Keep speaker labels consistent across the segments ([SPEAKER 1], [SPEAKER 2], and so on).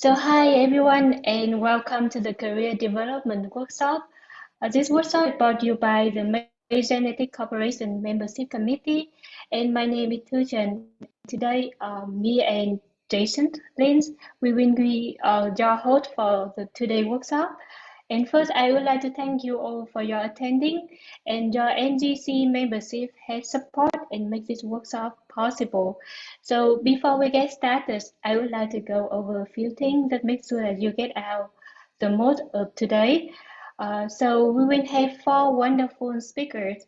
[SPEAKER 1] So hi everyone and welcome to the Career Development Workshop. This workshop is brought to you by the Genetic Corporation Membership Committee, and my name is Thujan. Today, me and Jason Lins, we will be your host for the today workshop. And first, I would like to thank you all for your attending, and your MGC membership has support and make this workshop possible. So before we get started, I would like to go over a few things that make sure that you get out the most of today. So we will have four wonderful speakers,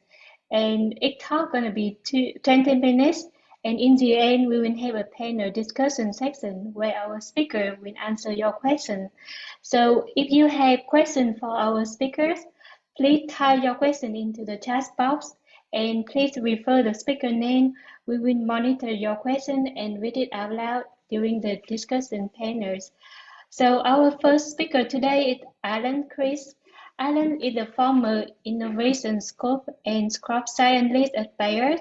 [SPEAKER 1] and each talk gonna be 20 minutes. And in the end, we will have a panel discussion section where our speaker will answer your question. So if you have questions for our speakers, please type your question into the chat box and please refer the speaker name. We will monitor your question and read it out loud during the discussion panels. So our first speaker today is Kriz. Alan is a former innovation scope and crop scientist at Bayer,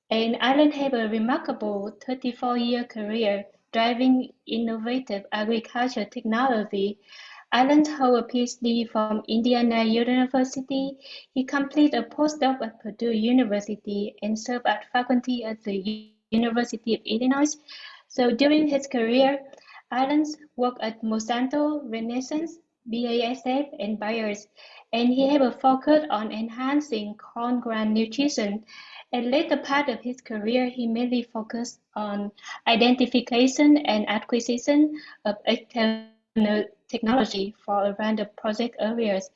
[SPEAKER 1] and Alan has a remarkable 34-year career driving innovative agriculture technology. Alan holds a PhD from Indiana University. He completed a postdoc at Purdue University and served as faculty at the University of Illinois. So during his career, Alan's worked at Monsanto, Renaissance, BASF, and Bayers, and he had a focus on enhancing corn grain nutrition. And later part of his career, he mainly focused on identification and acquisition of external technology for around the project areas.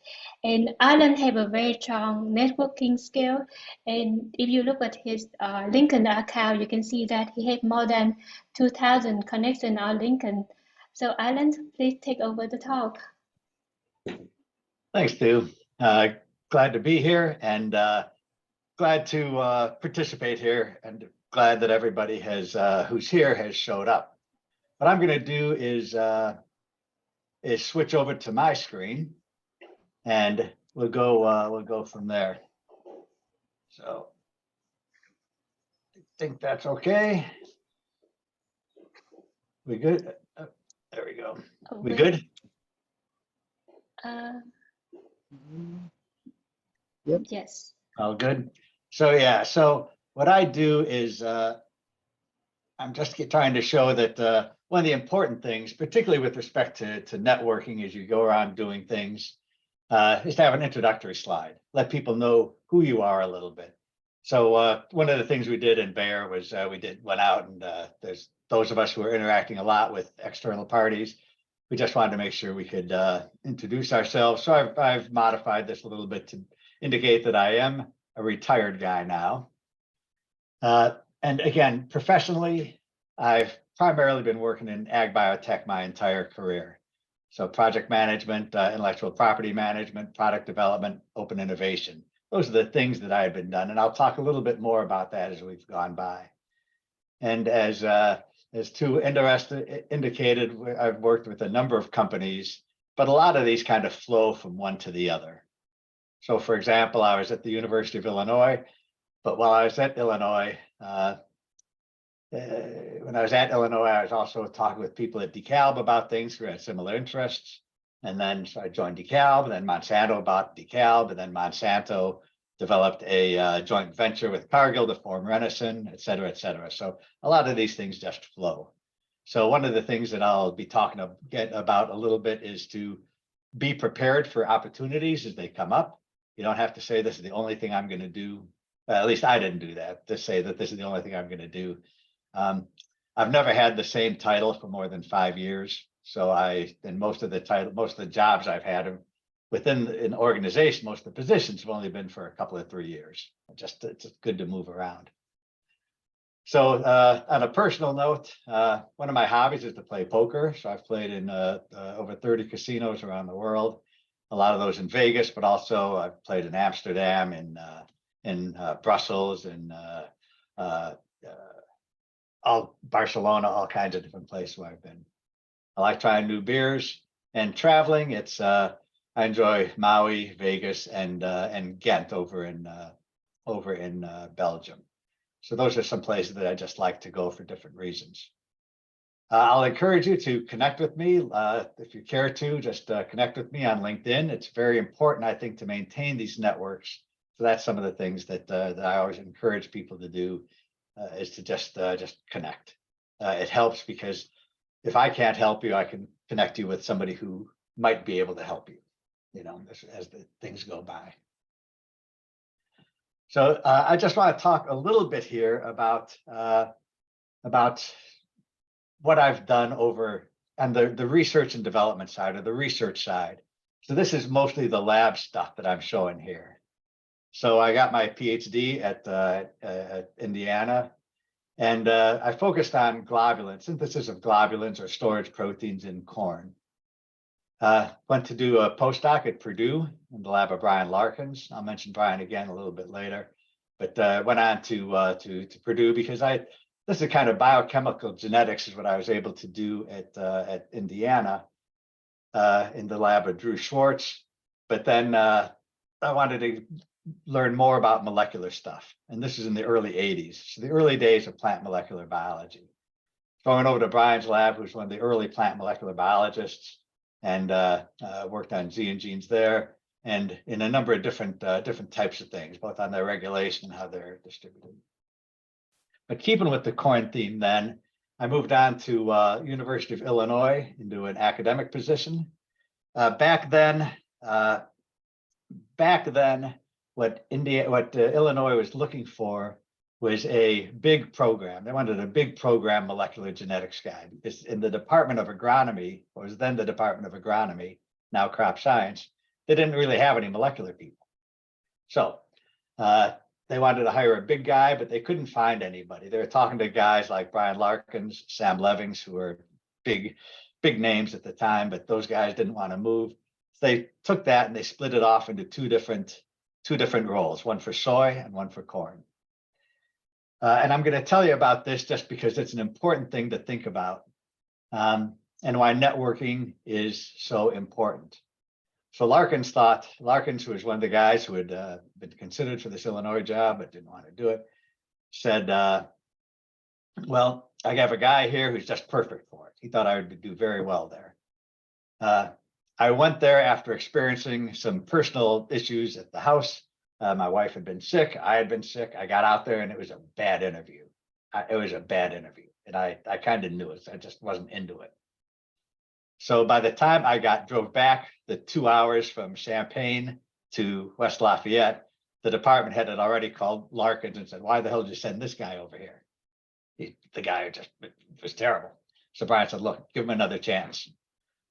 [SPEAKER 1] And Alan have a very strong networking skill. And if you look at his LinkedIn account, you can see that he had more than 2,000 connections on LinkedIn. So Alan, please take over the talk.
[SPEAKER 2] Thanks, Stu. Glad to be here and glad to participate here, and glad that everybody who's here has showed up. What I'm going to do is switch over to my screen, and we'll go from there. So I think that's okay. We good? There we go. We good?
[SPEAKER 1] Yep. Yes.
[SPEAKER 2] All good. So yeah, so what I do is I'm just trying to show that one of the important things, particularly with respect to networking as you go around doing things, is to have an introductory slide. Let people know who you are a little bit. So one of the things we did in Bayer was went out and there's those of us who are interacting a lot with external parties. We just wanted to make sure we could introduce ourselves. So I've modified this a little bit to indicate that I am a retired guy now. And again, professionally, I've primarily been working in ag biotech my entire career. So project management, intellectual property management, product development, open innovation. Those are the things that I have been done. And I'll talk a little bit more about that as we've gone by. And as Stu indicated, I've worked with a number of companies, but a lot of these kind of flow from one to the other. So for example, I was at the University of Illinois, but while I was at Illinois, when I was at Illinois, I was also talking with people at DeKalb about things who had similar interests. And then so I joined DeKalb, and then Monsanto bought DeKalb, and then Monsanto developed a joint venture with Cargill to form Renison, et cetera, et cetera. So a lot of these things just flow. So one of the things that I'll be talking about a little bit is to be prepared for opportunities as they come up. You don't have to say this is the only thing I'm going to do. At least I didn't do that, to say that this is the only thing I'm going to do. I've never had the same title for more than 5 years. So most of the jobs I've had within an organization, most of the positions have only been for a couple of 3 years. It's good to move around. So on a personal note, one of my hobbies is to play poker. So I've played in over 30 casinos around the world. A lot of those in Vegas, but also I've played in Amsterdam, in Brussels, and Barcelona, all kinds of different places where I've been. I like trying new beers and traveling. I enjoy Maui, Vegas, and Ghent over in Belgium. So those are some places that I just like to go for different reasons. I'll encourage you to connect with me. If you care to, just connect with me on LinkedIn. It's very important, I think, to maintain these networks. So that's some of the things that I always encourage people to do, is to just connect. It helps because if I can't help you, I can connect you with somebody who might be able to help you, as the things go by. So I just want to talk a little bit here about what I've done over on the research and development side, or the research side. So this is mostly the lab stuff that I'm showing here. So I got my PhD at Indiana, and I focused on globulin, synthesis of globulins or storage proteins in corn. Went to do a postdoc at Purdue in the lab of Brian Larkins. I'll mention Brian again a little bit later, but went on to Purdue because this is kind of biochemical genetics is what I was able to do at Indiana in the lab of Drew Schwartz. But then I wanted to learn more about molecular stuff. And this is in the early 80s. So the early days of plant molecular biology. Going over to Brian's lab, who's one of the early plant molecular biologists, and worked on Z and genes there, and in a number of different types of things, both on their regulation and how they're distributed. But keeping with the corn theme, then I moved on to University of Illinois into an academic position. Back then, what Illinois was looking for was a big program. They wanted a big program molecular genetics guy. Because in the Department of Agronomy, what was then the Department of Agronomy, now Crop Science, they didn't really have any molecular people. So they wanted to hire a big guy, but they couldn't find anybody. They were talking to guys like Brian Larkins, Sam Levings, who were big names at the time, but those guys didn't want to move. So they took that and they split it off into two different roles, one for soy and one for corn. And I'm going to tell you about this just because it's an important thing to think about, and why networking is so important. So Larkins, who was one of the guys who had been considered for this Illinois job but didn't want to do it, said, well, I have a guy here who's just perfect for it. He thought I would do very well there. I went there after experiencing some personal issues at the house. My wife had been sick. I had been sick. I got out there and it was a bad interview. And I kind of knew it. I just wasn't into it. So by the time I drove back the 2 hours from Champaign to West Lafayette, the department head had already called Larkins and said, why the hell did you send this guy over here? The guy it was terrible. So Brian said, look, give him another chance.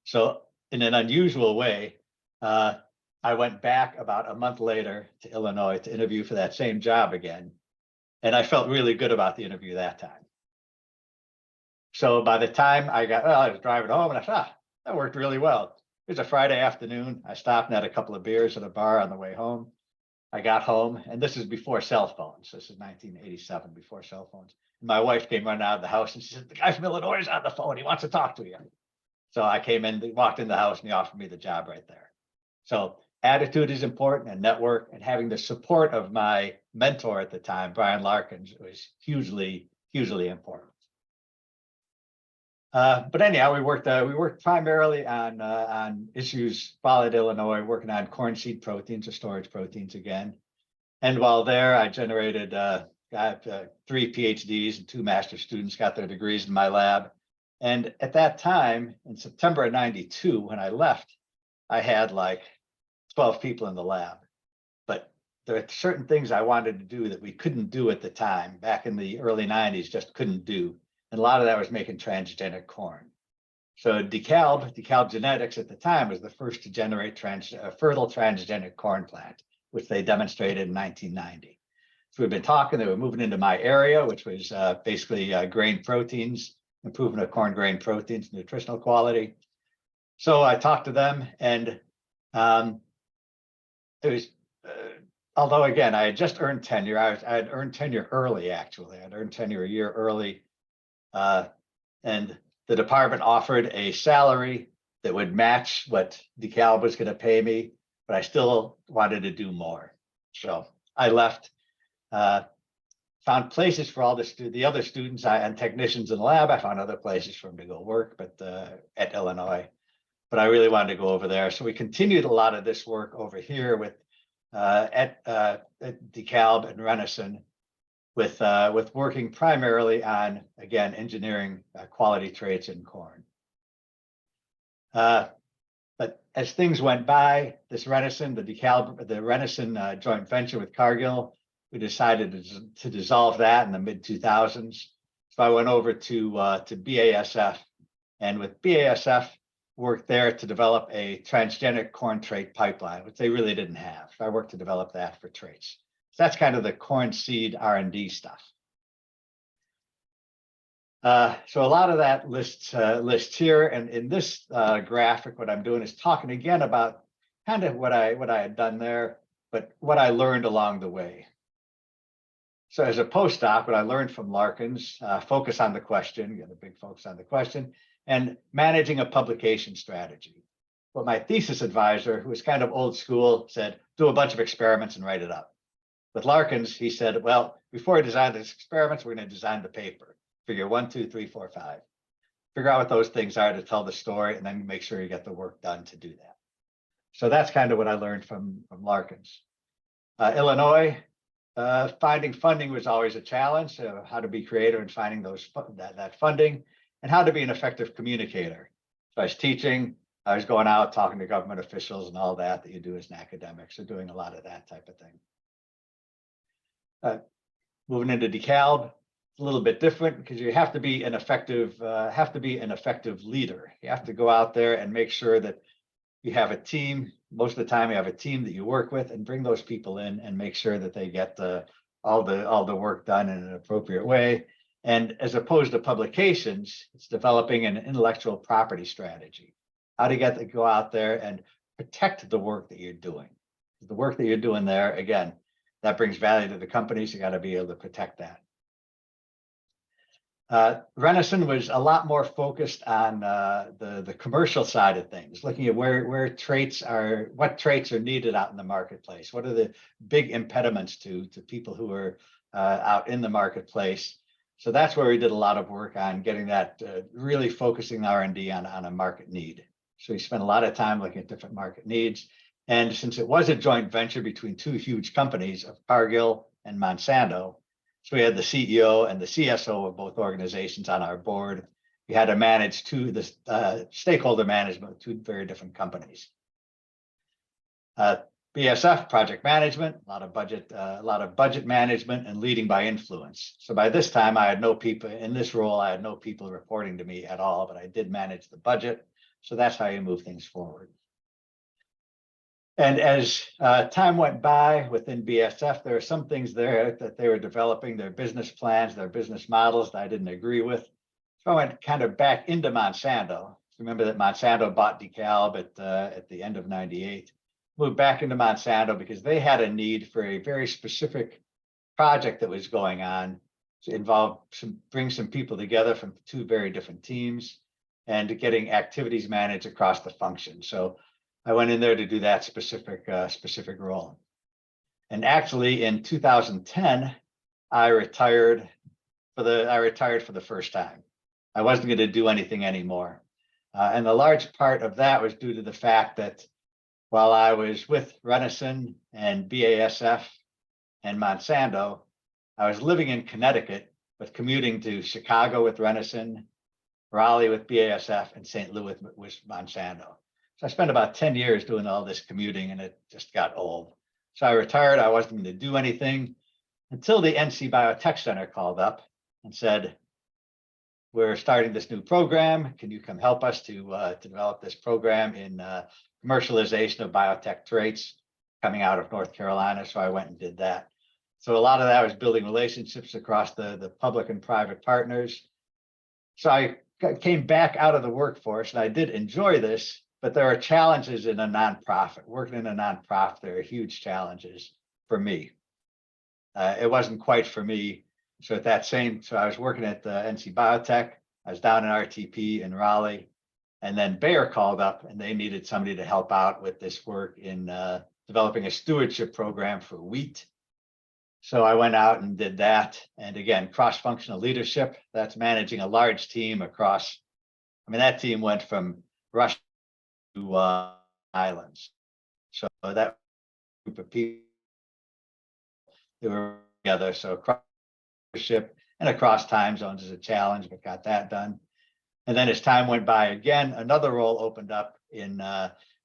[SPEAKER 2] So in an unusual way, I went back about a month later to Illinois to interview for that same job again. And I felt really good about the interview that time. So by the time I was driving home and I thought, that worked really well. It was a Friday afternoon. I stopped and had a couple of beers at a bar on the way home. I got home, and this is before cell phones. This is 1987, before cell phones. And my wife came running out of the house and she said, the guy from Illinois is on the phone. He wants to talk to you. So I came in, walked in the house, and he offered me the job right there. So attitude is important, and network, and having the support of my mentor at the time, Brian Larkins, was hugely important. But anyhow, we worked primarily on issues followed Illinois, working on corn seed proteins or storage proteins again. And while there, I generated got 3 PhDs and 2 master's students got their degrees in my lab. And at that time, in September of '92, when I left, I had like 12 people in the lab. But there are certain things I wanted to do that we couldn't do at the time, back in the early '90s, just couldn't do. And a lot of that was making transgenic corn. So DeKalb Genetics at the time was the first to generate a fertile transgenic corn plant, which they demonstrated in 1990. So we've been talking, they were moving into my area, which was basically grain proteins, improvement of corn grain proteins, nutritional quality. So I talked to them, and it was, although again, I had just earned tenure, I had earned tenure early, actually. I'd earned tenure a year early. And the department offered a salary that would match what DeKalb was going to pay me, but I still wanted to do more. So I left. found places for all the other students and technicians in the lab. I found other places for them to go work, but at Illinois. But I really wanted to go over there. So we continued a lot of this work over here with at DeKalb and Renison, with working primarily on, again, engineering quality traits in corn. But as things went by, this Renison, the Renison joint venture with Cargill, we decided to dissolve that in the mid-2000s. So I went over to BASF, and with BASF, worked there to develop a transgenic corn trait pipeline, which they really didn't have. So I worked to develop that for traits. So that's kind of the corn seed R&D stuff. So a lot of that lists here, and in this graphic, what I'm doing is talking again about kind of what I had done there, but what I learned along the way. So as a postdoc, what I learned from Larkins, focus on the question, get a big focus on the question, and managing a publication strategy. What my thesis advisor, who was kind of old school, said, do a bunch of experiments and write it up. With Larkins, he said, well, before I design these experiments, we're going to design the paper. Figure 1, 2, 3, 4, 5. Figure out what those things are to tell the story, and then make sure you get the work done to do that. So that's kind of what I learned from Larkins. Illinois, finding funding was always a challenge. How to be creative in finding that funding, and how to be an effective communicator. So I was teaching, I was going out talking to government officials and all that you do as an academic. So doing a lot of that type of thing. Moving into DeKalb, a little bit different because you have to be an effective leader. You have to go out there and make sure that you have a team. Most of the time you have a team that you work with, and bring those people in and make sure that they get all the work done in an appropriate way. And as opposed to publications, it's developing an intellectual property strategy. How to go out there and protect the work that you're doing. The work that you're doing there, again, that brings value to the companies. You got to be able to protect that. Renison was a lot more focused on the commercial side of things, looking at what traits are needed out in the marketplace. What are the big impediments to people who are out in the marketplace? So that's where we did a lot of work on getting that, really focusing R&D on a market need. So we spent a lot of time looking at different market needs. And since it was a joint venture between two huge companies of Cargill and Monsanto, so we had the CEO and the CSO of both organizations on our board. We had to manage stakeholder management with two very different companies. BSF, project management, a lot of budget management, and leading by influence. So by this time, I had no people in this role. I had no people reporting to me at all, but I did manage the budget. So that's how you move things forward. And as time went by within BSF, there are some things there that they were developing, their business plans, their business models that I didn't agree with. So I went kind of back into Monsanto. Remember that Monsanto bought DeKalb at the end of '98. Moved back into Monsanto because they had a need for a very specific project that was going on to bring some people together from two very different teams and getting activities managed across the function. So I went in there to do that specific role. And actually in 2010, I retired for the first time. I wasn't going to do anything anymore. And the large part of that was due to the fact that while I was with Renison and BASF and Monsanto, I was living in Connecticut, but commuting to Chicago with Renison, Raleigh with BASF, and St. Louis with Monsanto. So I spent about 10 years doing all this commuting, and it just got old. So I retired. I wasn't going to do anything until the NC Biotech Center called up and said, we're starting this new program. Can you come help us to develop this program in commercialization of biotech traits coming out of North Carolina? So I went and did that. So a lot of that was building relationships across the public and private partners. So I came back out of the workforce, and I did enjoy this, but there are challenges in a nonprofit. Working in a nonprofit, there are huge challenges for me. It wasn't quite for me. So I was working at the NC Biotech. I was down in RTP in Raleigh, and then Bayer called up, and they needed somebody to help out with this work in developing a stewardship program for wheat. So I went out and did that. And again, cross-functional leadership, that's managing a large team across, I mean, that team went from Russia to islands. So that group of people, they were together. So across leadership and across time zones is a challenge, but got that done. And then as time went by, again, another role opened up in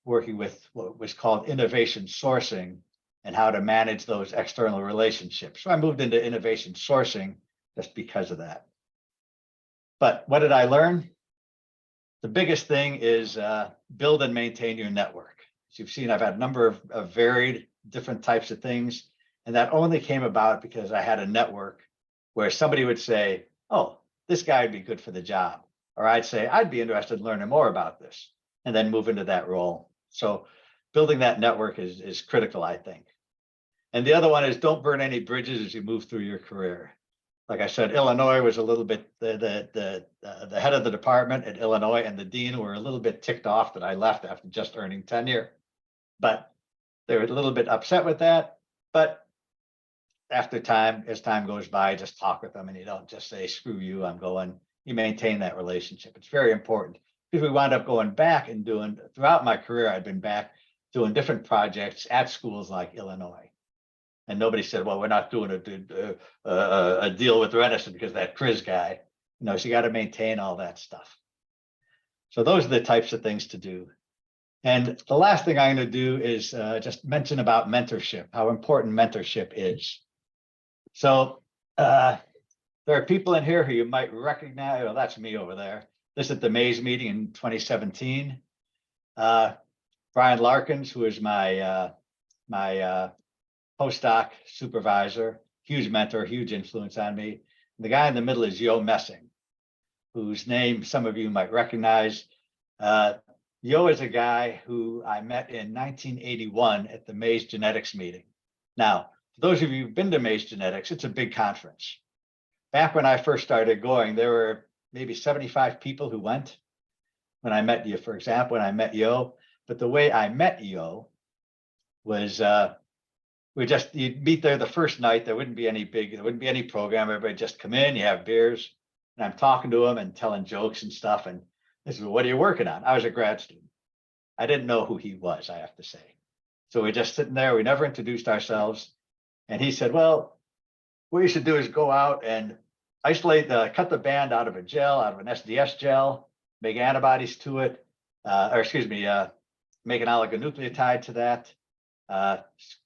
[SPEAKER 2] working with what was called innovation sourcing and how to manage those external relationships. So I moved into innovation sourcing just because of that. But what did I learn? The biggest thing is build and maintain your network. As you've seen, I've had a number of varied different types of things. And that only came about because I had a network where somebody would say, oh, this guy would be good for the job. Or I'd say, I'd be interested in learning more about this, and then move into that role. So building that network is critical, I think. And the other one is don't burn any bridges as you move through your career. Like I said, Illinois was a little bit, the head of the department at Illinois and the dean were a little bit ticked off that I left after just earning tenure. But they were a little bit upset with that. But after time, as time goes by, just talk with them and you don't just say, screw you, I'm going. You maintain that relationship. It's very important because we wound up going back and doing, throughout my career, I've been back doing different projects at schools like Illinois. And nobody said, well, we're not doing a deal with Renison because that Kriz guy, you know, so you got to maintain all that stuff. So those are the types of things to do. And the last thing I'm going to do is just mention about mentorship, how important mentorship is. So there are people in here who you might recognize. Well, that's me over there. This is at the Mays meeting in 2017. Brian Larkins, who is my postdoc supervisor, huge mentor, huge influence on me. And the guy in the middle is Yo Messing, whose name some of you might recognize. Yo is a guy who I met in 1981 at the Mays Genetics meeting. Now, for those of you who've been to Mays Genetics, it's a big conference. Back when I first started going, there were maybe 75 people who went when I met you, for example, when I met Yo. But the way I met Yo was you'd meet there the first night. There wouldn't be any program. Everybody just come in, you have beers. And I'm talking to him and telling jokes and stuff. And this is, what are you working on? I was a grad student. I didn't know who he was, I have to say. So we're just sitting there. We never introduced ourselves. And he said, well, what you should do is go out and isolate, cut the band out of a gel, out of an SDS gel, make antibodies to it, make an oligonucleotide to that,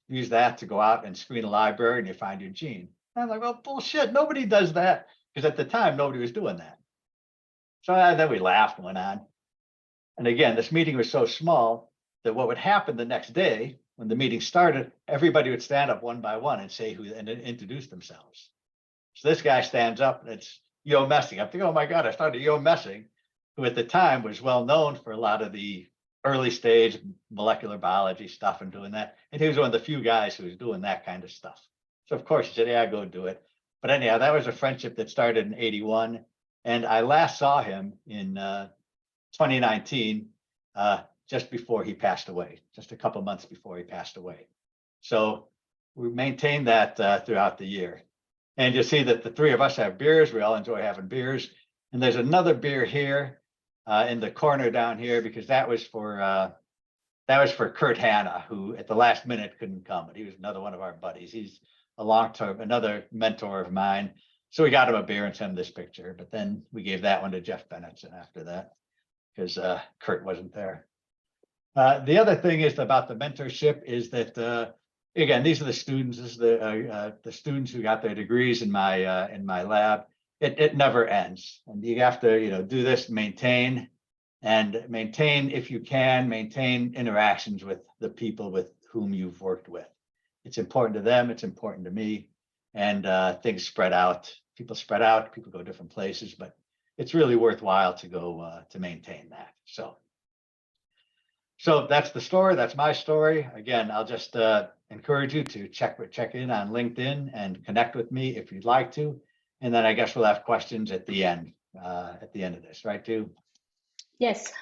[SPEAKER 2] use that to go out and screen a library and you find your gene. And I'm like, well, bullshit, nobody does that. Because at the time, nobody was doing that. So then we laughed and went on. And again, this meeting was so small that what would happen the next day when the meeting started, everybody would stand up one by one and say who and introduce themselves. So this guy stands up and it's Yo Messing. I'm thinking, oh my God, I started Yo Messing, who at the time was well known for a lot of the early stage molecular biology stuff and doing that. And he was one of the few guys who was doing that kind of stuff. So of course he said, yeah, go do it. But anyhow, that was a friendship that started in 81. And I last saw him in 2019, just before he passed away, just a couple months before he passed away. So we maintained that throughout the year. And you'll see that the three of us have beers. We all enjoy having beers. And there's another beer here in the corner down here, because that was for Kurt Hanna, who at the last minute couldn't come, but he was another one of our buddies. He's a long-term, another mentor of mine. So we got him a beer and sent him this picture, but then we gave that one to Jeff Bennettson after that, because Kurt wasn't there. The other thing is about the mentorship is that, again, these are the students. This is the students who got their degrees in my lab. It never ends, and you have to do this, maintain if you can, maintain interactions with the people with whom you've worked with. It's important to them. It's important to me, and things spread out. People spread out. People go different places, but it's really worthwhile to go to maintain that. So that's the story. That's my story. Again, I'll just encourage you to check in on LinkedIn and connect with me if you'd like to. And then I guess we'll have questions at the end of this, right, Tu?
[SPEAKER 1] Yes.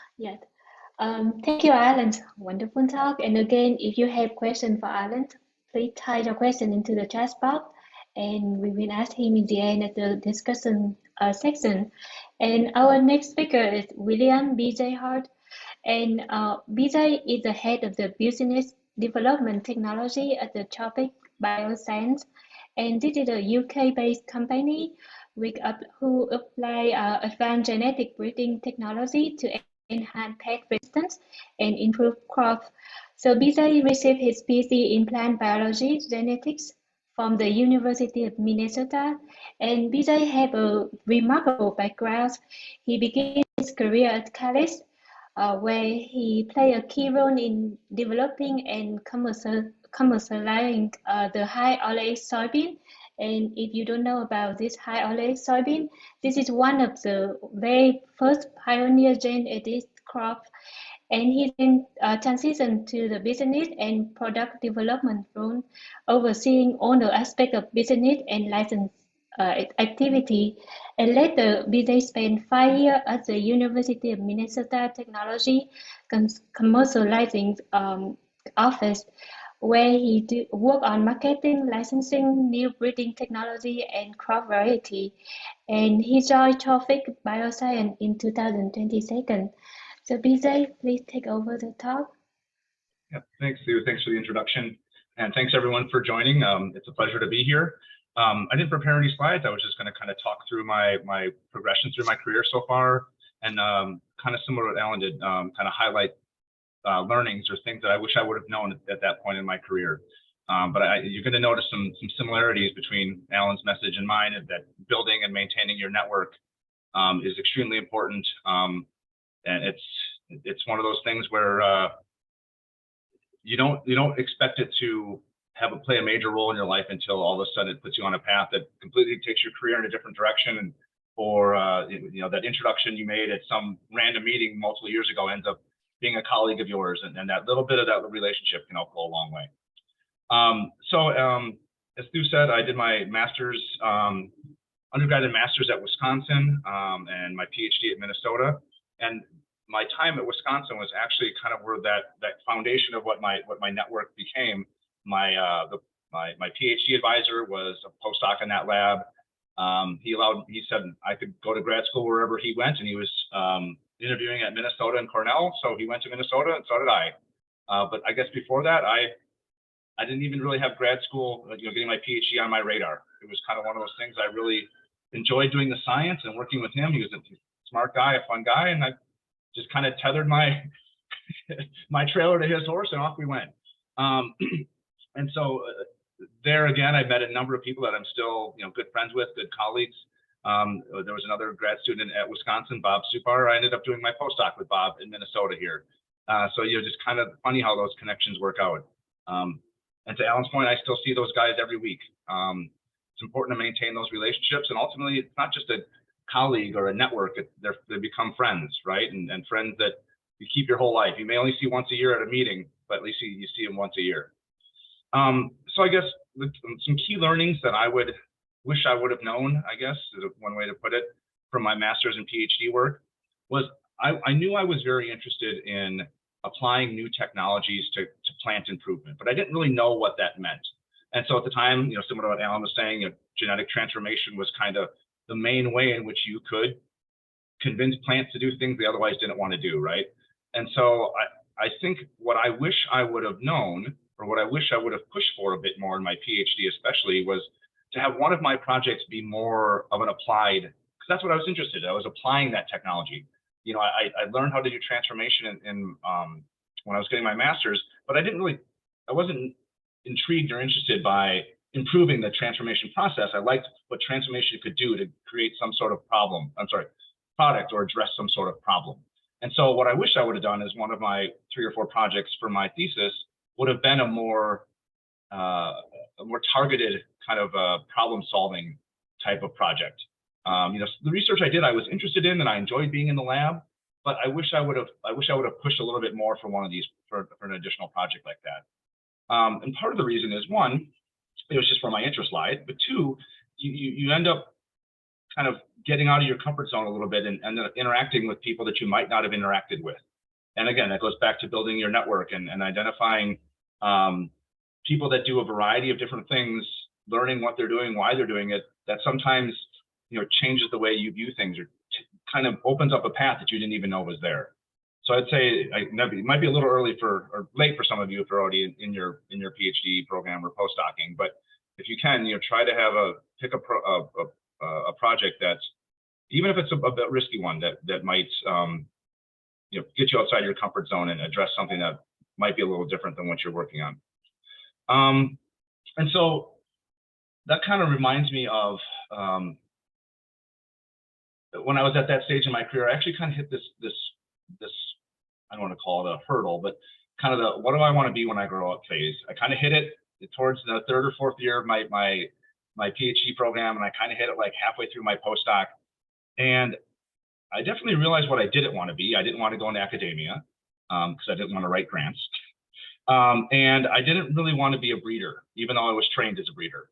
[SPEAKER 1] Thank you, Alan. Wonderful talk. And again, if you have questions for Alan, please type your question into the chat box. and we will ask him in the end of the discussion section. And our next speaker is William B.J. Hart, and BJ is the head of the business development technology at the Tropic Biosciences, and this is a UK-based company who apply advanced genetic breeding technology to enhance pest resistance and improve crops. So BJ received his PhD in plant biology genetics from the University of Minnesota, and BJ have a remarkable background. He began his career at college where he played a key role in developing and commercializing the high oleic soybean. And if you don't know about this high oleic soybean, this is one of the very first pioneer gene edit crops. And he then transitioned to the business and product development role, overseeing all the aspects of business and license activity. And later, BJ spent 5 years at the University of Minnesota Technology Commercializing Office, where he worked on marketing, licensing, new breeding technology, and crop variety. And he joined Tropic Bioscience in 2022. So BJ, please take over the talk.
[SPEAKER 3] Yeah, thanks, Sue. Thanks for the introduction. And thanks everyone for joining. It's a pleasure to be here. I didn't prepare any slides. I was just going to kind of talk through my progression through my career so far, and kind of similar to what Alan did, kind of highlight learnings or things that I wish I would have known at that point in my career. But you're going to notice some similarities between Alan's message and mine, that building and maintaining your network is extremely important. And it's one of those things where you don't expect it to play a major role in your life until all of a sudden it puts you on a path that completely takes your career in a different direction, or that introduction you made at some random meeting multiple years ago ends up being a colleague of yours, and that little bit of that relationship can help go a long way. As Stu said, I did my master's, undergrad and master's at Wisconsin, and my PhD at Minnesota. And my time at Wisconsin was actually kind of where that foundation of what my network became. My PhD advisor was a postdoc in that lab. He said I could go to grad school wherever he went, and he was interviewing at Minnesota and Cornell, so he went to Minnesota, and so did I. But I guess before that, I didn't even really have grad school, getting my PhD on my radar. It was kind of one of those things. I really enjoyed doing the science and working with him. He was a smart guy, a fun guy, and I just kind of tethered my trailer to his horse, and off we went. And so there again, I met a number of people that I'm still, good friends with, good colleagues. There was another grad student at Wisconsin, Bob Supar. I ended up doing my postdoc with Bob in Minnesota here. So just kind of funny how those connections work out. And to Alan's point, I still see those guys every week. It's important to maintain those relationships, and ultimately, it's not just a colleague or a network. They become friends, right? And friends that you keep your whole life. You may only see once a year at a meeting, but at least you see them once a year. So I guess some key learnings that I wish I would have known, I guess, is one way to put it, from my master's and PhD work, was I knew I was very interested in applying new technologies to plant improvement, but I didn't really know what that meant. And so at the time, similar to what Alan was saying, genetic transformation was kind of the main way in which you could convince plants to do things they otherwise didn't want to do, right? And so I think what I wish I would have known, or what I wish I would have pushed for a bit more in my PhD especially, was to have one of my projects be more of an applied, because that's what I was interested in. I was applying that technology. I learned how to do transformation when I was getting my master's, but I wasn't intrigued or interested by improving the transformation process. I liked what transformation could do to create some sort of product, or address some sort of problem. And so what I wish I would have done is one of my 3 or 4 projects for my thesis would have been a more targeted kind of problem solving type of project. The research I did, I was interested in, and I enjoyed being in the lab, but I wish I would have pushed a little bit more for one of these, for an additional project like that. And part of the reason is, one, it was just where my interest lied, but 2, you end up kind of getting out of your comfort zone a little bit and end up interacting with people that you might not have interacted with. And again, that goes back to building your network and identifying people that do a variety of different things learning what they're doing, why they're doing it, that sometimes, changes the way you view things, or kind of opens up a path that you didn't even know was there. So I'd say it might be a little early or late for some of you if you're already in your PhD program or postdocing, but if you can, try to pick a project that's, even if it's a bit risky one, that might get you outside your comfort zone and address something that might be a little different than what you're working on. And so that kind of reminds me of when I was at that stage in my career, I actually kind of hit this I don't want to call it a hurdle, but kind of the what do I want to be when I grow up phase. I kind of hit it towards the third or fourth year of my PhD program, and I kind of hit it like halfway through my postdoc. And I definitely realized what I didn't want to be. I didn't want to go into academia because I didn't want to write grants. And I didn't really want to be a breeder, even though I was trained as a breeder.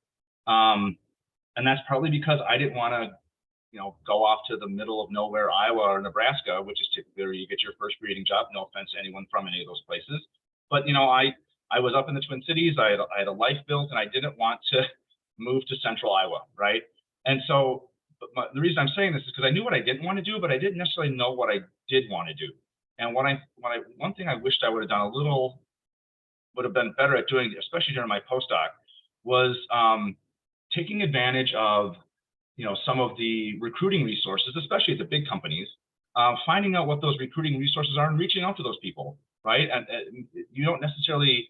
[SPEAKER 3] And that's probably because I didn't want to go off to the middle of nowhere, Iowa or Nebraska, which is typically where you get your first breeding job. No offense to anyone from any of those places. But, I was up in the Twin Cities. I had a life built, and I didn't want to move to central Iowa, right? And so the reason I'm saying this is because I knew what I didn't want to do, but I didn't necessarily know what I did want to do. And one thing I wished I would have done would have been better at doing, especially during my postdoc, was taking advantage of some of the recruiting resources, especially at the big companies, finding out what those recruiting resources are and reaching out to those people, right? And you don't necessarily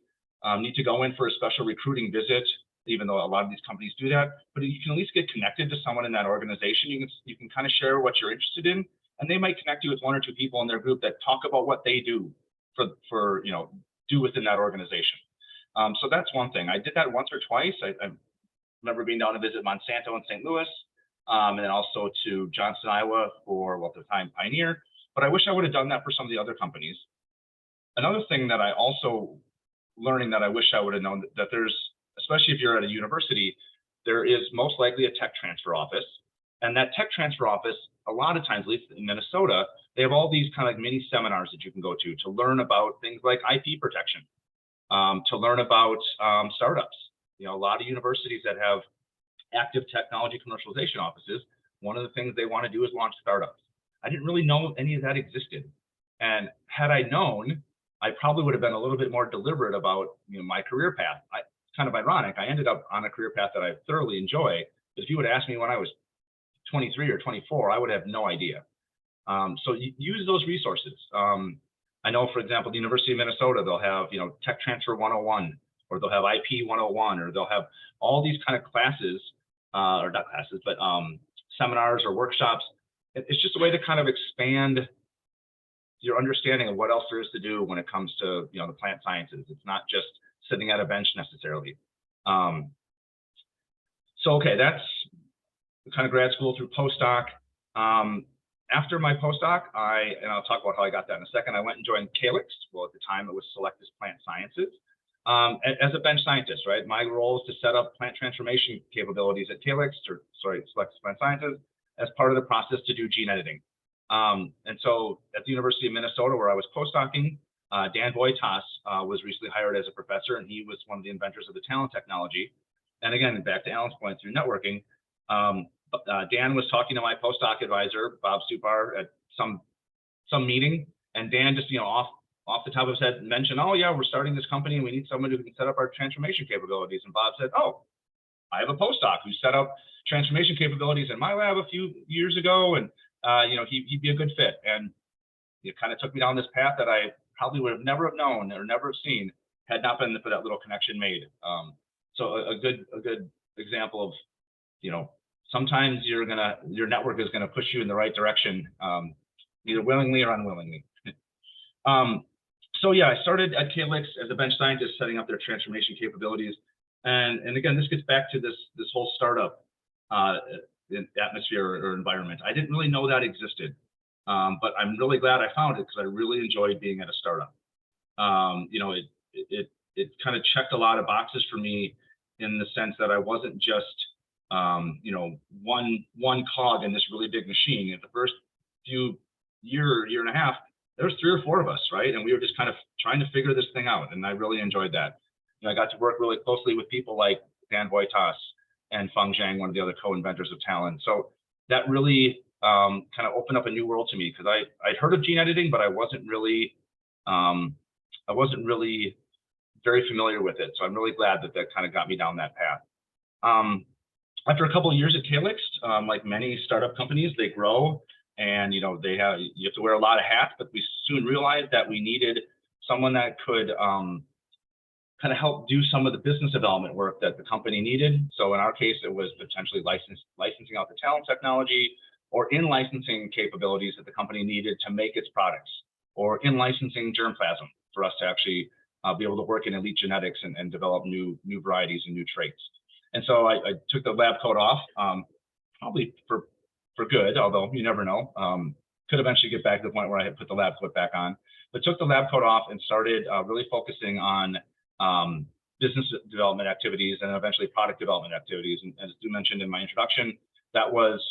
[SPEAKER 3] need to go in for a special recruiting visit, even though a lot of these companies do that, but you can at least get connected to someone in that organization. You can kind of share what you're interested in, and they might connect you with one or two people in their group that talk about what they do do within that organization. So that's one thing. I did that once or twice. I remember being down to visit Monsanto in St. Louis, and then also to Johnston, Iowa for, at the time, Pioneer. But I wish I would have done that for some of the other companies. Another thing that I also learning that I wish I would have known that there's, especially if you're at a university, there is most likely a tech transfer office. And that tech transfer office, a lot of times, at least in Minnesota, they have all these kind of mini seminars that you can go to learn about things like IP protection, to learn about startups. A lot of universities that have active technology commercialization offices, one of the things they want to do is launch startups. I didn't really know any of that existed. And had I known, I probably would have been a little bit more deliberate about my career path. It's kind of ironic. I ended up on a career path that I thoroughly enjoy. But if you would ask me when I was 23 or 24, I would have no idea. So use those resources. I know, for example, the University of Minnesota, they'll have Tech Transfer 101, or they'll have IP 101, or they'll have all these kind of classes, or not classes, but seminars or workshops. It's just a way to kind of expand your understanding of what else there is to do when it comes to the plant sciences. It's not just sitting at a bench necessarily. So okay, that's kind of grad school through postdoc. After my postdoc, and I'll talk about how I got that in a second, I went and joined Calyx. Well, at the time it was Selectus Plant Sciences. As a bench scientist, right? My role is to set up plant transformation capabilities at Calyx, Selectus Plant Sciences, as part of the process to do gene editing. And so at the University of Minnesota, where I was postdocing, Dan Boytas was recently hired as a professor, and he was one of the inventors of the talent technology. And again, back to Alan's point through networking, Dan was talking to my postdoc advisor, Bob Stupar, at some meeting, and Dan just off the top of his head mentioned, oh yeah, we're starting this company and we need someone who can set up our transformation capabilities. And Bob said, oh, I have a postdoc who set up transformation capabilities in my lab a few years ago, and he'd be a good fit. And it kind of took me down this path that I probably would have never have known or never have seen had not been for that little connection made. So a good example of, sometimes your network is gonna push you in the right direction, either willingly or unwillingly. So yeah, I started at Calyx as a bench scientist, setting up their transformation capabilities. And again, this gets back to this whole startup atmosphere or environment. I didn't really know that existed, but I'm really glad I found it because I really enjoyed being at a startup. It kind of checked a lot of boxes for me in the sense that I wasn't just one cog in this really big machine. In the first year and a half, there was 3 or 4 of us, right? And we were just kind of trying to figure this thing out, and I really enjoyed that. I got to work really closely with people like Dan Boytas, and Feng Zhang, one of the other co-inventors of Talon. So that really kind of opened up a new world to me, because I'd heard of gene editing, but I wasn't really very familiar with it. So I'm really glad that that kind of got me down that path. After a couple of years at Calyx, like many startup companies, they grow, and you have to wear a lot of hats. But we soon realized that we needed someone that could kind of help do some of the business development work that the company needed. So in our case, it was potentially licensing out the Talon technology, or in licensing capabilities that the company needed to make its products, or in licensing germplasm for us to actually be able to work in elite genetics and develop new varieties and new traits. And so I took the lab coat off, probably for good, although you never know. Could eventually get back to the point where I had put the lab coat back on, but took the lab coat off and started really focusing on business development activities and eventually product development activities. And as you mentioned in my introduction, that was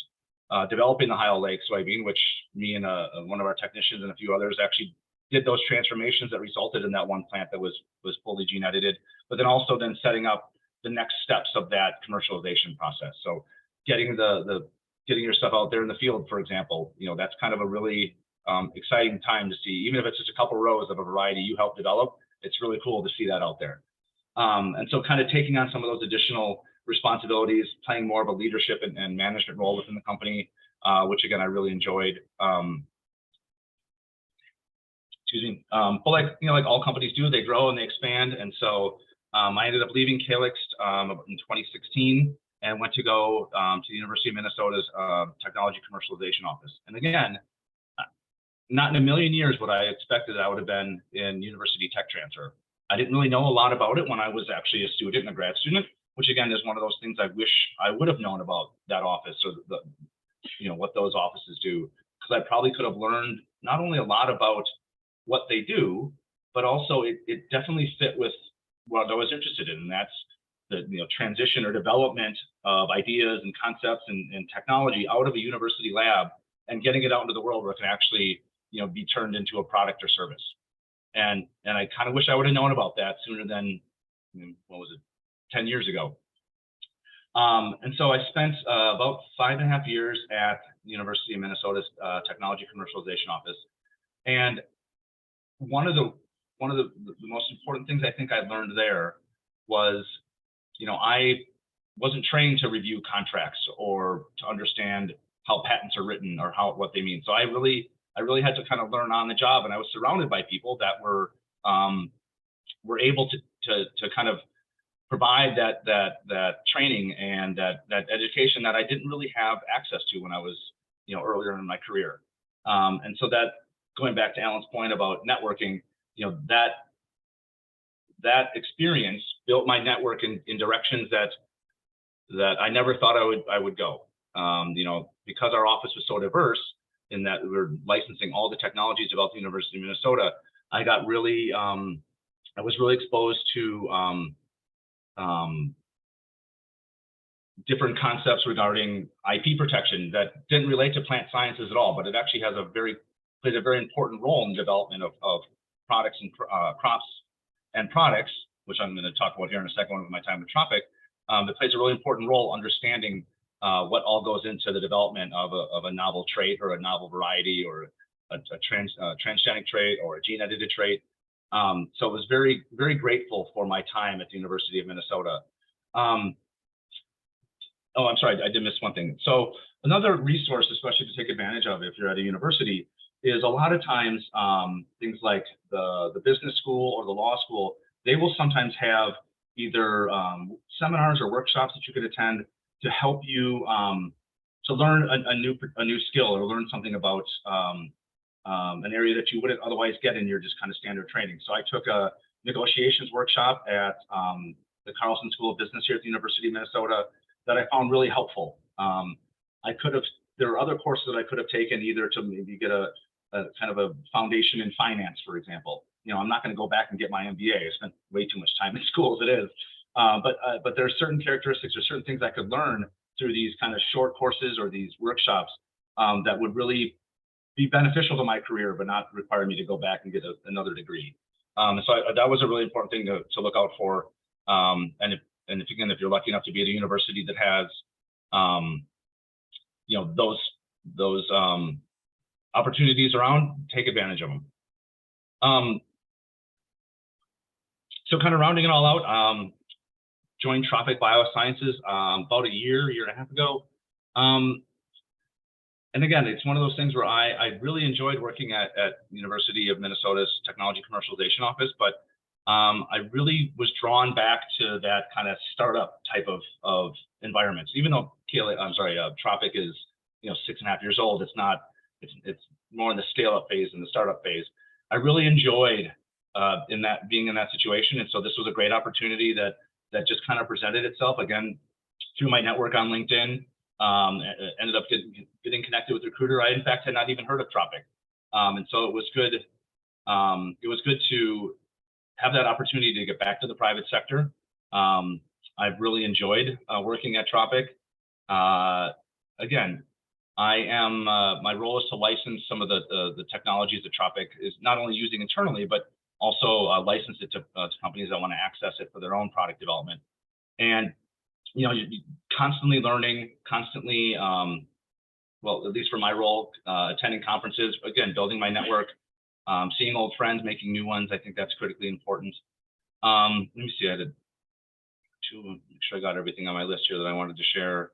[SPEAKER 3] developing the High Lake soybean, which me and one of our technicians and a few others actually did those transformations that resulted in that one plant that was fully gene edited, but then also setting up the next steps of that commercialization process. So getting getting your stuff out there in the field, for example, that's kind of a really exciting time to see. Even if it's just a couple rows of a variety you helped develop, it's really cool to see that out there. And so kind of taking on some of those additional responsibilities, playing more of a leadership and management role within the company, which again, I really enjoyed. But like all companies do, they grow and they expand. And so I ended up leaving Calyx in 2016 and went to go to the University of Minnesota's Technology Commercialization Office. And again, not in a million years would I expected I would have been in university tech transfer. I didn't really know a lot about it when I was actually a student and a grad student, which again is one of those things I wish I would have known about that office, or what those offices do, because I probably could have learned not only a lot about what they do, but also it definitely fit with what I was interested in, and that's the transition or development of ideas and concepts and technology out of a university lab and getting it out into the world where it can actually be turned into a product or service. And I kind of wish I would have known about that sooner than, what was it, 10 years ago. And so I spent about 5.5 years at the University of Minnesota's Technology Commercialization Office. And one of the most important things I think I learned there was, I wasn't trained to review contracts or to understand how patents are written or what they mean. So I really had to kind of learn on the job, and I was surrounded by people that were able to kind of provide that training and that education that I didn't really have access to when I was earlier in my career. And so that, going back to Alan's point about networking, that experience built my network in directions that I never thought I would go. Because our office was so diverse in that we were licensing all the technologies developed at the University of Minnesota, I got really, I was really exposed to different concepts regarding IP protection that didn't relate to plant sciences at all, but it actually plays a very important role in the development of products and crops and products, which I'm going to talk about here in a second with my time with Tropic. That plays a really important role understanding what all goes into the development of a novel trait or a novel variety or a transgenic trait or a gene edited trait. So I was very, very grateful for my time at the University of Minnesota. Oh, I'm sorry, I did miss one thing. So another resource, especially to take advantage of if you're at a university, is a lot of times things like the business school or the law school, they will sometimes have either seminars or workshops that you could attend to help you to learn a new skill or learn something about an area that you wouldn't otherwise get in your just kind of standard training. So I took a negotiations workshop at the Carlson School of Business here at the University of Minnesota that I found really helpful. There are other courses that I could have taken either to maybe get a kind of a foundation in finance, for example. I'm not going to go back and get my MBA. I spent way too much time in school as it is. But there are certain characteristics or certain things I could learn through these kind of short courses or these workshops that would really be beneficial to my career, but not require me to go back and get another degree. So that was a really important thing to look out for. And and if you're lucky enough to be at a university that has, those opportunities around, take advantage of them. So kind of rounding it all out, joined Tropic Biosciences about a year and a half ago. And again, it's one of those things where I really enjoyed working at University of Minnesota's Technology Commercialization Office, but I really was drawn back to that kind of startup type of environments. Even though Tropic is 6.5 years old, it's more in the scale-up phase and the startup phase. I really enjoyed being in that situation, and so this was a great opportunity that just kind of presented itself again through my network on LinkedIn. Ended up getting connected with a recruiter. I in fact had not even heard of Tropic, and so it was good. It was good to have that opportunity to get back to the private sector. I've really enjoyed working at Tropic. Again, I am my role is to license some of the technologies that Tropic is not only using internally, but also license it to companies that want to access it for their own product development. And you're constantly learning, constantly, well, at least for my role, attending conferences, again, building my network, seeing old friends, making new ones. I think that's critically important. Let me see, I did make sure I got everything on my list here that I wanted to share.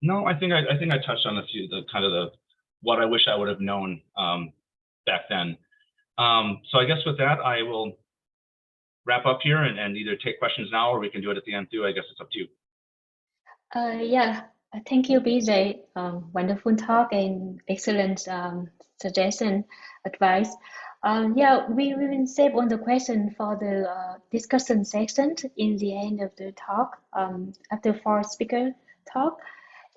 [SPEAKER 3] No, I think I touched on a few, what I wish I would have known back then. So I guess with that, I will wrap up here and either take questions now or we can do it at the end too. I guess it's up to you.
[SPEAKER 1] Yeah, thank you, BJ. Wonderful talk and excellent suggestion, advice. Yeah, we will save on the question for the discussion section in the end of the talk, after 4 speaker talk.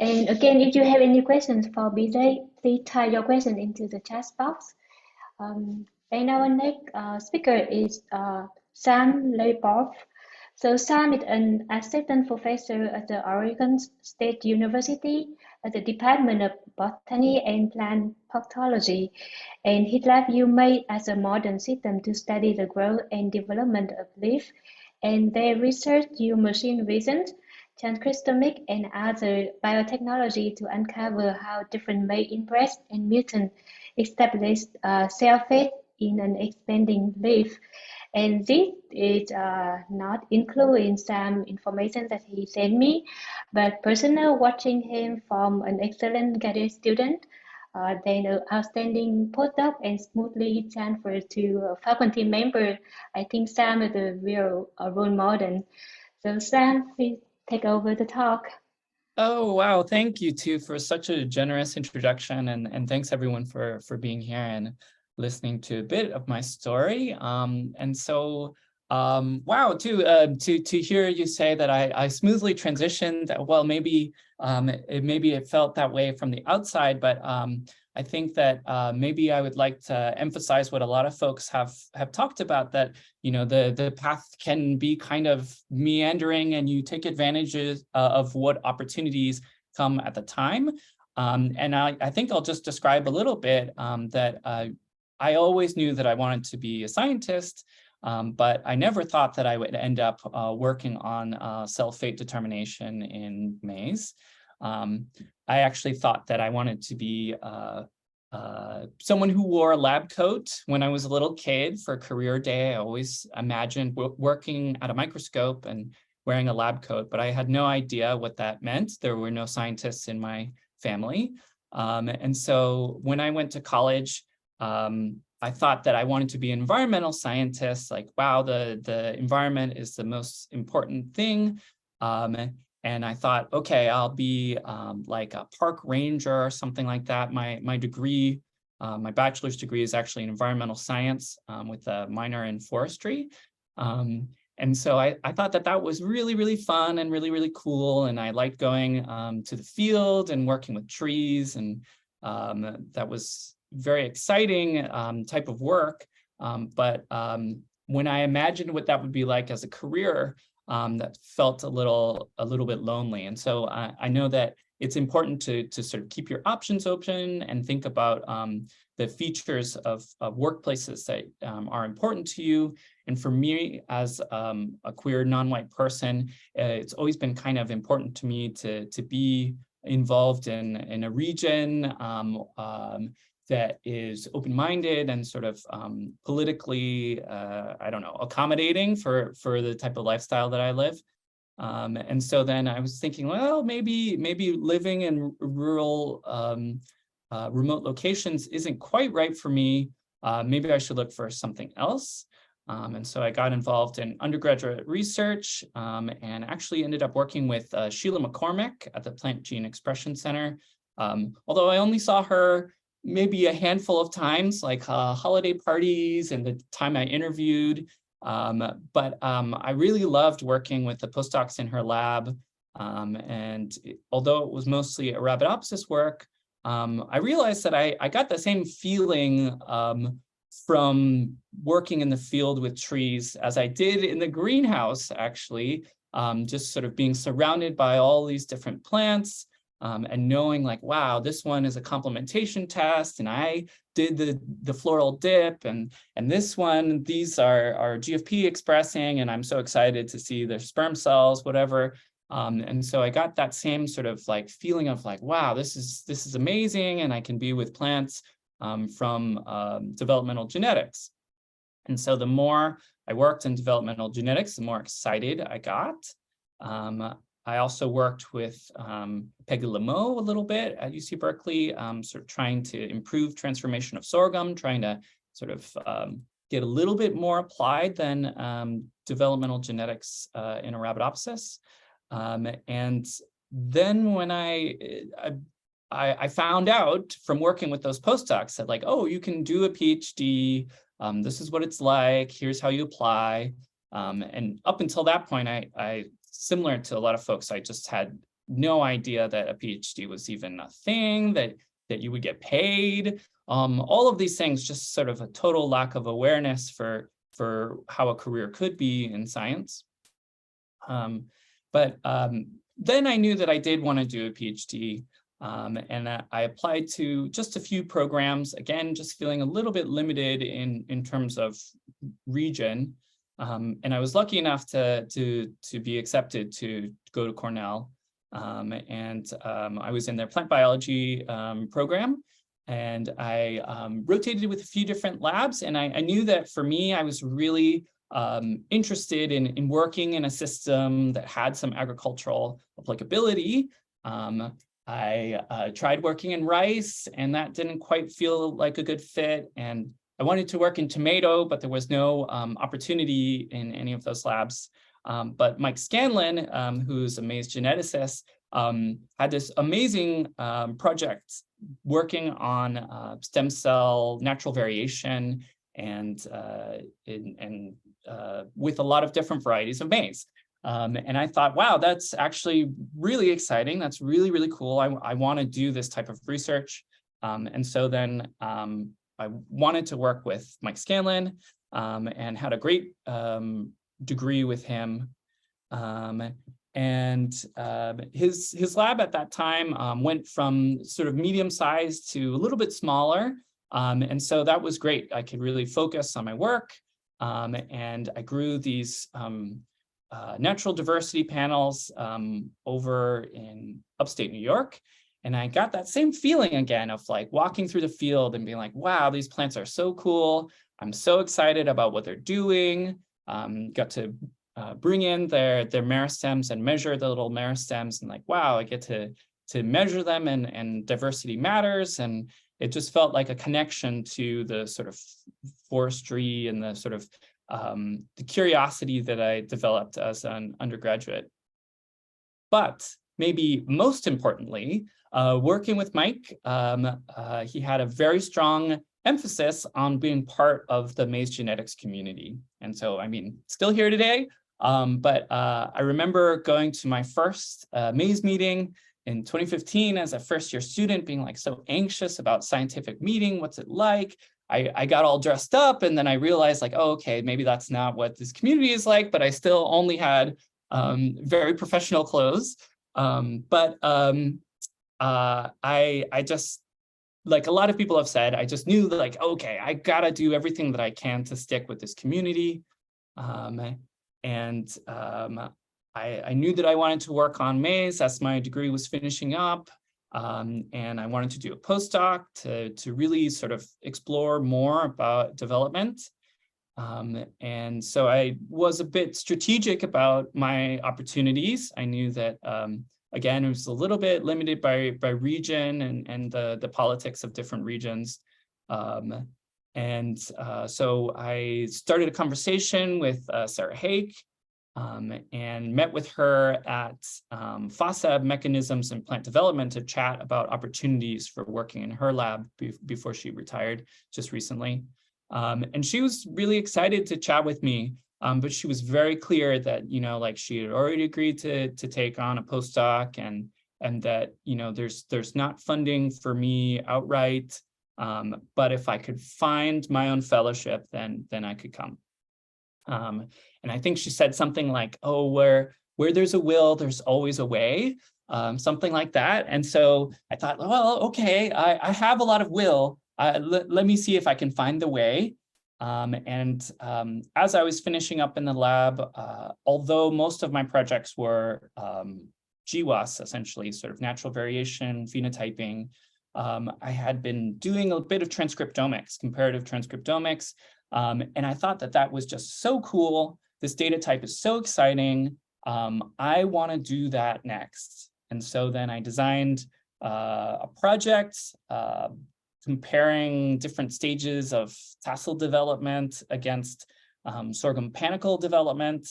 [SPEAKER 1] And again, if you have any questions for BJ, please type your question into the chat box. And our next speaker is Sam Leiboff. So Sam is an assistant professor at the Oregon State University at the Department of Botany and Plant Pathology. And his lab is made as a modern system to study the growth and development of leaf. And their research use machine vision, transcriptomics, and other biotechnology to uncover how different male impress and mutant establish cell fate in an expanding leaf. And this is not including some information that he sent me, but personal watching him from an excellent graduate student, then an outstanding postdoc, and smoothly transferred to a faculty member. I think Sam is a real role model. So Sam, please take over the talk.
[SPEAKER 4] Oh, wow. Thank you too for such a generous introduction, and thanks everyone for being here and listening to a bit of my story. And so, wow, to hear you say that I smoothly transitioned. Well, maybe it felt that way from the outside, but I think that maybe I would like to emphasize what a lot of folks have talked about, that the path can be kind of meandering, and you take advantages of what opportunities come at the time. And I think I'll just describe a little bit that I always knew that I wanted to be a scientist, but I never thought that I would end up working on cell fate determination in maize. I actually thought that I wanted to be someone who wore a lab coat when I was a little kid for career day. I always imagined working at a microscope and wearing a lab coat, but I had no idea what that meant. There were no scientists in my family. And so when I went to college, I thought that I wanted to be an environmental scientist, like, wow, the environment is the most important thing. And I thought, okay, I'll be like a park ranger or something like that. My degree, my bachelor's degree is actually in environmental science with a minor in forestry. And so I thought that was really, really fun and really, really cool. And I liked going to the field and working with trees. And that was very exciting type of work. But when I imagined what that would be like as a career, that felt a little bit lonely. And so I know that it's important to sort of keep your options open and think about the features of workplaces that are important to you. And for me, as a queer non-white person, it's always been kind of important to me to be involved in a region that is open-minded and sort of politically, I don't know, accommodating for the type of lifestyle that I live. And so then I was thinking, well, maybe living in rural, remote locations isn't quite right for me. Maybe I should look for something else. And so I got involved in undergraduate research and actually ended up working with Sheila McCormick at the Plant Gene Expression Center. Although I only saw her maybe a handful of times, like holiday parties and the time I interviewed. But I really loved working with the postdocs in her lab. Although it was mostly Arabidopsis work, I realized that I got the same feeling from working in the field with trees as I did in the greenhouse, actually, just sort of being surrounded by all these different plants and knowing like, wow, this one is a complementation test and I did the floral dip and this one, these are GFP expressing and I'm so excited to see their sperm cells, whatever. And so I got that same sort of like feeling of like, wow, this is amazing and I can be with plants from developmental genetics. And so the more I worked in developmental genetics, the more excited I got. I also worked with Peggy Lemo a little bit at UC Berkeley, sort of trying to improve transformation of sorghum, trying to sort of get a little bit more applied than developmental genetics in Arabidopsis. And then when I found out from working with those postdocs that like, oh, you can do a PhD, this is what it's like, here's how you apply. And up until that point, I similar to a lot of folks, I just had no idea that a PhD was even a thing, that you would get paid. All of these things, just sort of a total lack of awareness for how a career could be in science. But then I knew that I did want to do a PhD. And I applied to just a few programs, again, just feeling a little bit limited in terms of region. And I was lucky enough to be accepted to go to Cornell. I was in their plant biology program. And I rotated with a few different labs. And I knew that for me, I was really interested in working in a system that had some agricultural applicability. I tried working in rice, and that didn't quite feel like a good fit. And I wanted to work in tomato, but there was no opportunity in any of those labs. But Mike Scanlon, who's a maize geneticist, had this amazing project working on stem cell natural variation and with a lot of different varieties of maize. And I thought, wow, that's actually really exciting. That's really, really cool. I want to do this type of research. And so then I wanted to work with Mike Scanlon and had a great degree with him. His lab at that time went from sort of medium sized to a little bit smaller. And so that was great. I could really focus on my work. And I grew these natural diversity panels over in upstate New York. And I got that same feeling again of like walking through the field and being like, wow, these plants are so cool. I'm so excited about what they're doing. Got to bring in their meristems and measure the little meristems and like, wow, I get to measure them and diversity matters. And it just felt like a connection to the sort of forestry and the sort of the curiosity that I developed as an undergraduate. But maybe most importantly, working with Mike, he had a very strong emphasis on being part of the maize genetics community. And so, I mean, still here today, but I remember going to my first maize meeting in 2015 as a first-year student, being like so anxious about scientific meeting, what's it like? I got all dressed up and then I realized like, oh, okay, maybe that's not what this community is like, but I still only had very professional clothes. I just, like a lot of people have said, I just knew that, like, okay, I gotta do everything that I can to stick with this community. I knew that I wanted to work on maize as my degree was finishing up. And I wanted to do a postdoc to really sort of explore more about development. And so I was a bit strategic about my opportunities. I knew that, again, it was a little bit limited by region and the politics of different regions. So I started a conversation with Sarah Hake, and met with her at FOSSAB Mechanisms in Plant Development to chat about opportunities for working in her lab before she retired just recently. And she was really excited to chat with me, but she was very clear that, you know, like she had already agreed to take on a postdoc, and that, you know, there's not funding for me outright, but if I could find my own fellowship, then I could come. And I think she said something like, oh, where there's a will, there's always a way, something like that. And so I thought, well, okay, I have a lot of will. Let me see if I can find the way. As I was finishing up in the lab, although most of my projects were GWAS, essentially, sort of natural variation, phenotyping, I had been doing a bit of transcriptomics, comparative transcriptomics, and I thought that was just so cool. This data type is so exciting. I want to do that next. And so then I designed a project comparing different stages of tassel development against sorghum panicle development,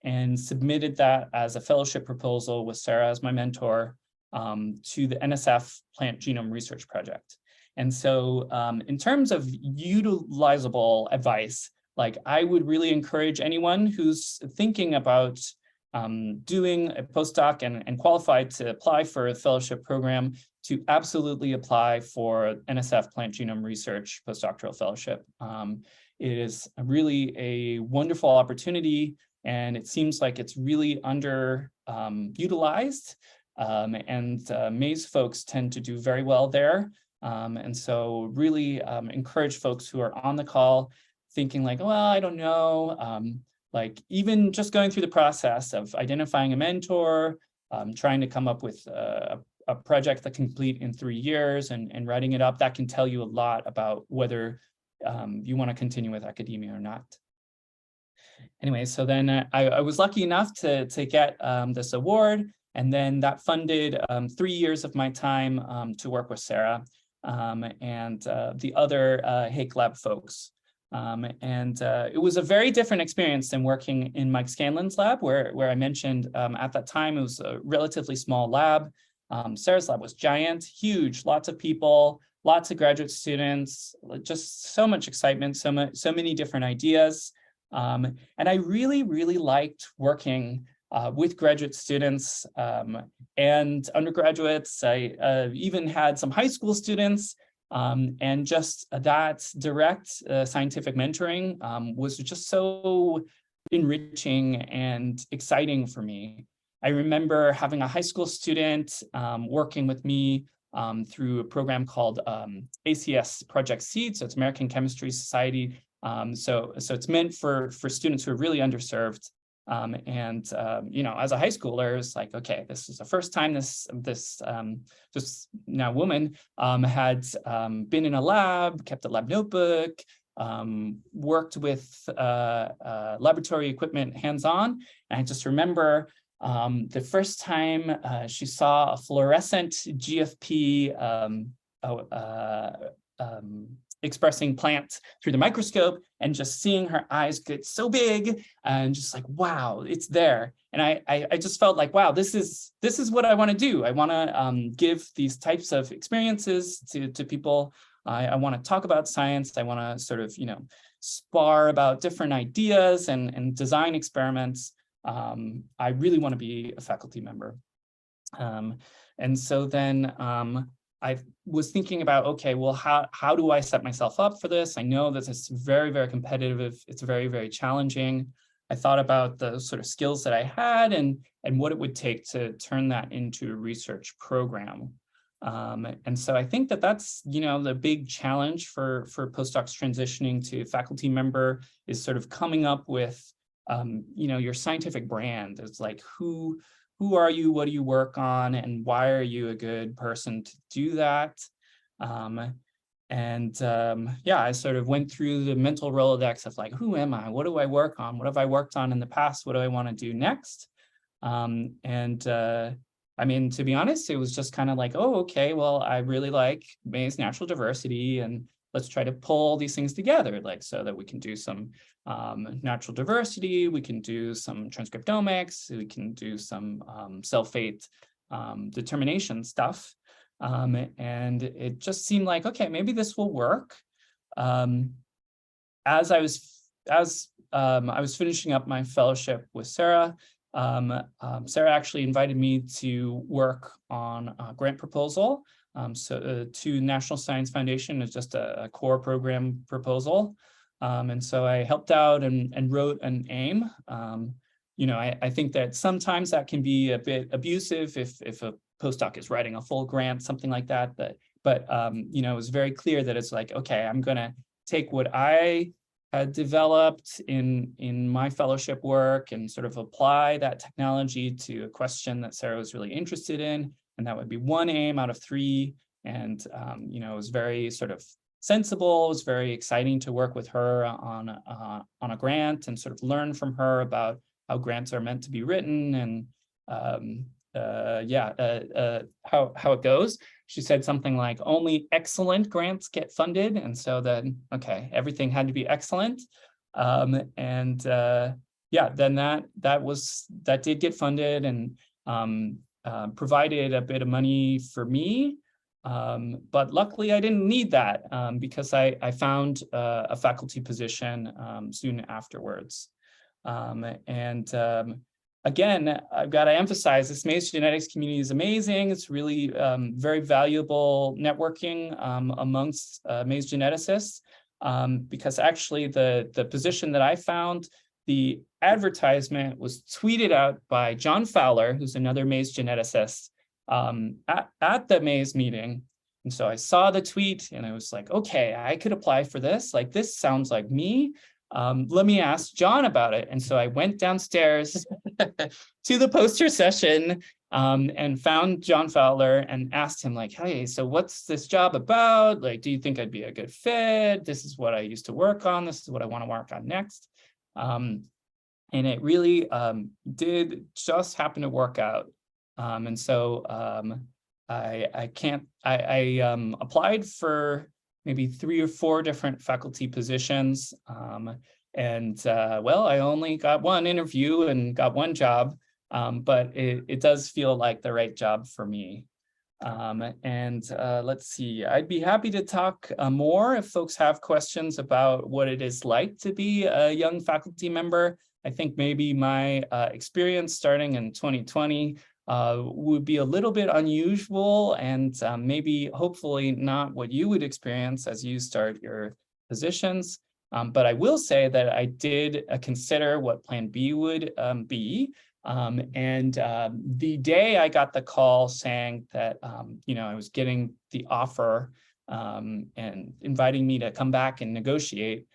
[SPEAKER 4] and submitted that as a fellowship proposal with Sarah as my mentor to the NSF Plant Genome Research Project. And so in terms of utilizable advice, like I would really encourage anyone who's thinking about doing a postdoc and qualified to apply for a fellowship program to absolutely apply for NSF Plant Genome Research postdoctoral fellowship. It is really a wonderful opportunity, and it seems like it's really utilized. Maize folks tend to do very well there. And so really encourage folks who are on the call thinking like, well, I don't know, like even just going through the process of identifying a mentor, trying to come up with a project that can complete in 3 years and writing it up, that can tell you a lot about whether you want to continue with academia or not. Anyway, so then I was lucky enough to get this award, and then that funded 3 years of my time to work with Sarah and the other Hake Lab folks. It was a very different experience than working in Mike Scanlon's lab, where I mentioned at that time it was a relatively small lab. Sarah's lab was giant, huge, lots of people, lots of graduate students, just so much excitement, so many different ideas. And I really, really liked working with graduate students and undergraduates. I even had some high school students, and just that direct scientific mentoring was just so enriching and exciting for me. I remember having a high school student working with me through a program called ACS Project Seed, so it's American Chemistry Society. So it's meant for students who are really underserved. You know, as a high schooler, it's like, okay, this is the first time this just now woman had been in a lab, kept a lab notebook, worked with laboratory equipment hands-on. And I just remember the first time she saw a fluorescent GFP expressing plants through the microscope, and just seeing her eyes get so big and just like, wow, it's there. And I just felt like, wow, this is what I want to do. I want to give these types of experiences to people. I want to talk about science. I want to sort of, you know, spar about different ideas and design experiments. I really want to be a faculty member. And so then I was thinking about, okay, well, how do I set myself up for this? I know that it's very, very competitive. It's very, very challenging. I thought about the sort of skills that I had and what it would take to turn that into a research program. And so I think that that's, the big challenge for postdocs transitioning to faculty member is sort of coming up with, your scientific brand. It's like, who are you, what do you work on, and why are you a good person to do that? Yeah, I sort of went through the mental Rolodex of like, who am I? What do I work on? What have I worked on in the past? What do I want to do next? I mean, to be honest, it was just kind of like, oh, okay, well, I really like maize natural diversity, and let's try to pull these things together, like so that we can do some natural diversity, we can do some transcriptomics, we can do some cell-fate determination stuff. And it just seemed like, okay, maybe this will work. As I was finishing up my fellowship with Sarah, Sarah actually invited me to work on a grant proposal. To National Science Foundation is just a core program proposal. And so I helped out and wrote an aim. I think that sometimes that can be a bit abusive if a postdoc is writing a full grant, something like that. But it was very clear that it's like, okay, I'm going to take what I had developed in my fellowship work and sort of apply that technology to a question that Sarah was really interested in. And that would be one aim out of 3. And, it was very sort of sensible. It was very exciting to work with her on a grant and sort of learn from her about how grants are meant to be written and how it goes. She said something like, only excellent grants get funded. And so then, okay, everything had to be excellent. Then that did get funded and provided a bit of money for me. But luckily I didn't need that because I found a faculty position soon afterwards. Again, I've got to emphasize this maize genetics community is amazing. It's really very valuable networking amongst maize geneticists because actually the position that I found, the advertisement was tweeted out by John Fowler, who's another maize geneticist at the maize meeting. And so I saw the tweet and I was like, okay, I could apply for this. Like, this sounds like me. Let me ask John about it. And so I went downstairs to the poster session and found John Fowler and asked him like, hey, so what's this job about? Like, do you think I'd be a good fit? This is what I used to work on. This is what I want to work on next. And it really did just happen to work out. And so I applied for maybe 3 or 4 different faculty positions. I only got one interview and got one job, but it does feel like the right job for me. Let's see, I'd be happy to talk more if folks have questions about what it is like to be a young faculty member. I think maybe my experience starting in 2020 would be a little bit unusual and maybe hopefully not what you would experience as you start your positions. But I will say that I did consider what Plan B would be. The day I got the call saying that, I was getting the offer and inviting me to come back and negotiate,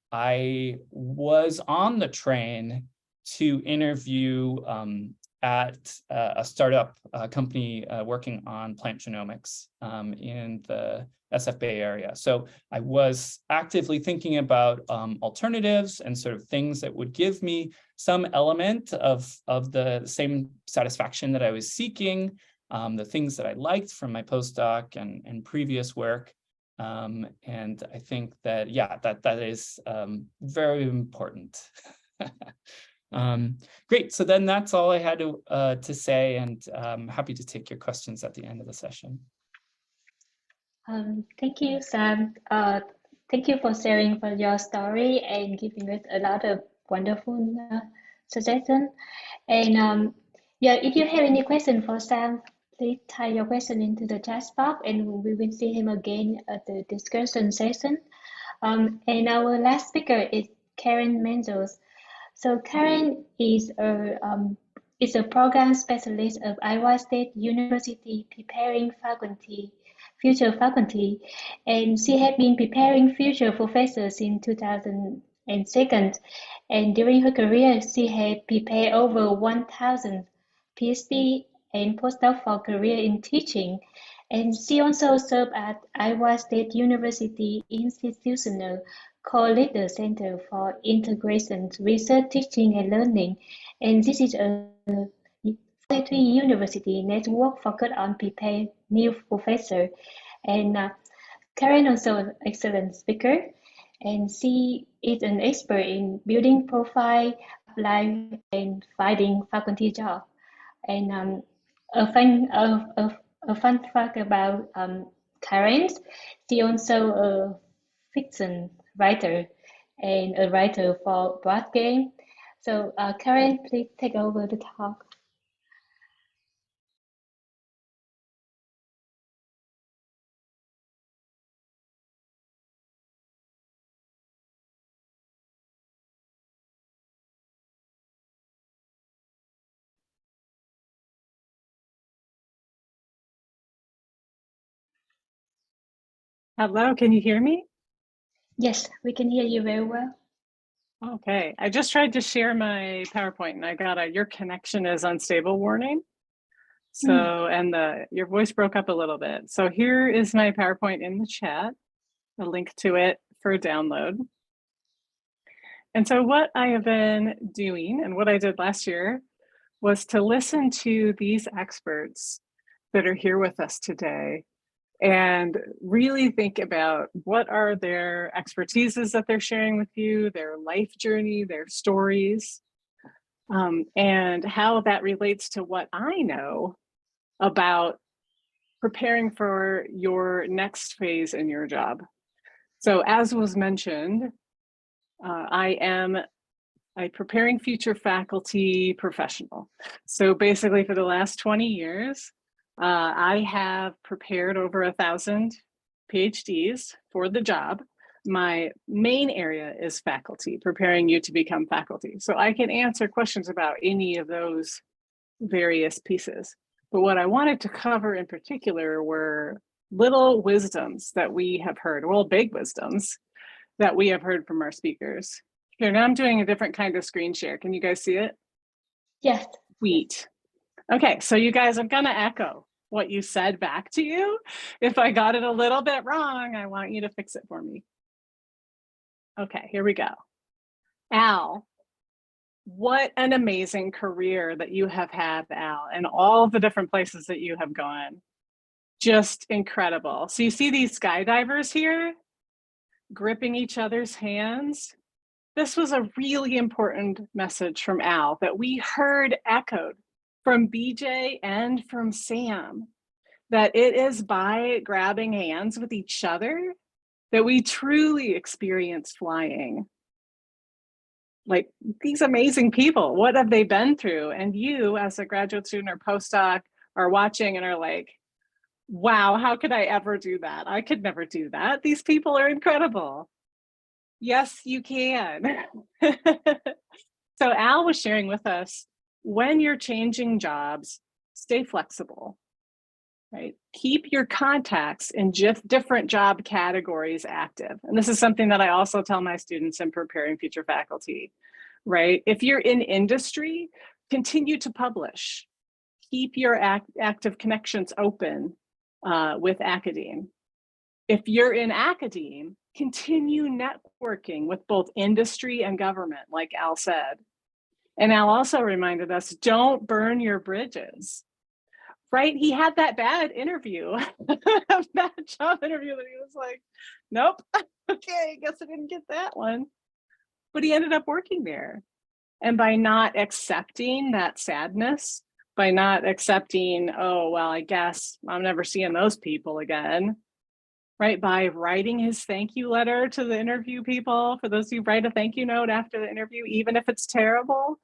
[SPEAKER 4] I was on the train to interview at a startup company working on plant genomics in the SF Bay area. So I was actively thinking about alternatives and sort of things that would give me some element of the same satisfaction that I was seeking, the things that I liked from my postdoc and previous work. And I think that, that is very important. Great, so then that's all I had to say, and I'm happy to take your questions at the end of the session.
[SPEAKER 1] Thank you, Sam. Thank you for sharing for your story and giving us a lot of wonderful suggestions. And if you have any question for Sam, please type your question into the chat box, and we will see him again at the discussion session. And our last speaker is Karen Menzel. So Karen is a is a program specialist of Iowa State University preparing future faculty, and she had been preparing future professors in 2002. And during her career, she had prepared over 1,000 PhD and postdoctoral career in teaching. And she also served at Iowa State University Institutional Co-Leader Center for Integration Research, Teaching, and Learning. And this is a university network focused on prepare new professor. And Karen also an excellent speaker, and she is an expert in building profile, applying, and finding faculty job. And a fun fact about Karen, she also a fiction writer and a writer for board game. So Karen, please take over the talk.
[SPEAKER 5] Hello, can you hear me?
[SPEAKER 1] Yes, we can hear you very well.
[SPEAKER 5] Okay, I just tried to share my PowerPoint and I got a your connection is unstable warning. So, and your voice broke up a little bit. So here is my PowerPoint in the chat, a link to it for download. And so what I have been doing and what I did last year was to listen to these experts that are here with us today and really think about what are their expertises that they're sharing with you, their life journey, their stories, and how that relates to what I know about preparing for your next phase in your job. So as was mentioned, I am a preparing future faculty professional. So basically for the last 20 years, I have prepared over 1,000 PhDs for the job. My main area is faculty, preparing you to become faculty. So I can answer questions about any of those various pieces. But what I wanted to cover in particular were little wisdoms that we have heard, well, big wisdoms that we have heard from our speakers. Here, now I'm doing a different kind of screen share. Can you guys see it?
[SPEAKER 1] Yes.
[SPEAKER 5] Sweet. Okay, so you guys, I'm gonna echo what you said back to you. If I got it a little bit wrong, I want you to fix it for me. Okay, here we go. Al, what an amazing career that you have had, Al, and all the different places that you have gone. Just incredible. So you see these skydivers here, gripping each other's hands. This was a really important message from Al that we heard echoed from BJ and from Sam, that it is by grabbing hands with each other that we truly experience flying. Like these amazing people, what have they been through? And you as a graduate student or postdoc are watching and are like, wow, how could I ever do that? I could never do that. These people are incredible. Yes, you can. So Al was sharing with us, when you're changing jobs, stay flexible, right? Keep your contacts in different job categories active. And this is something that I also tell my students in preparing future faculty, right? If you're in industry, continue to publish. Keep your active connections open with academe. If you're in academe, continue networking with both industry and government, like Al said. And Al also reminded us, don't burn your bridges, right? He had that bad interview, a bad job interview that he was like, nope, okay, I guess I didn't get that one. But he ended up working there. And by not accepting that sadness, by not accepting, oh, well, I guess I'm never seeing those people again, right? By writing his thank you letter to the interview people, for those who write a thank you note after the interview, even if it's terrible,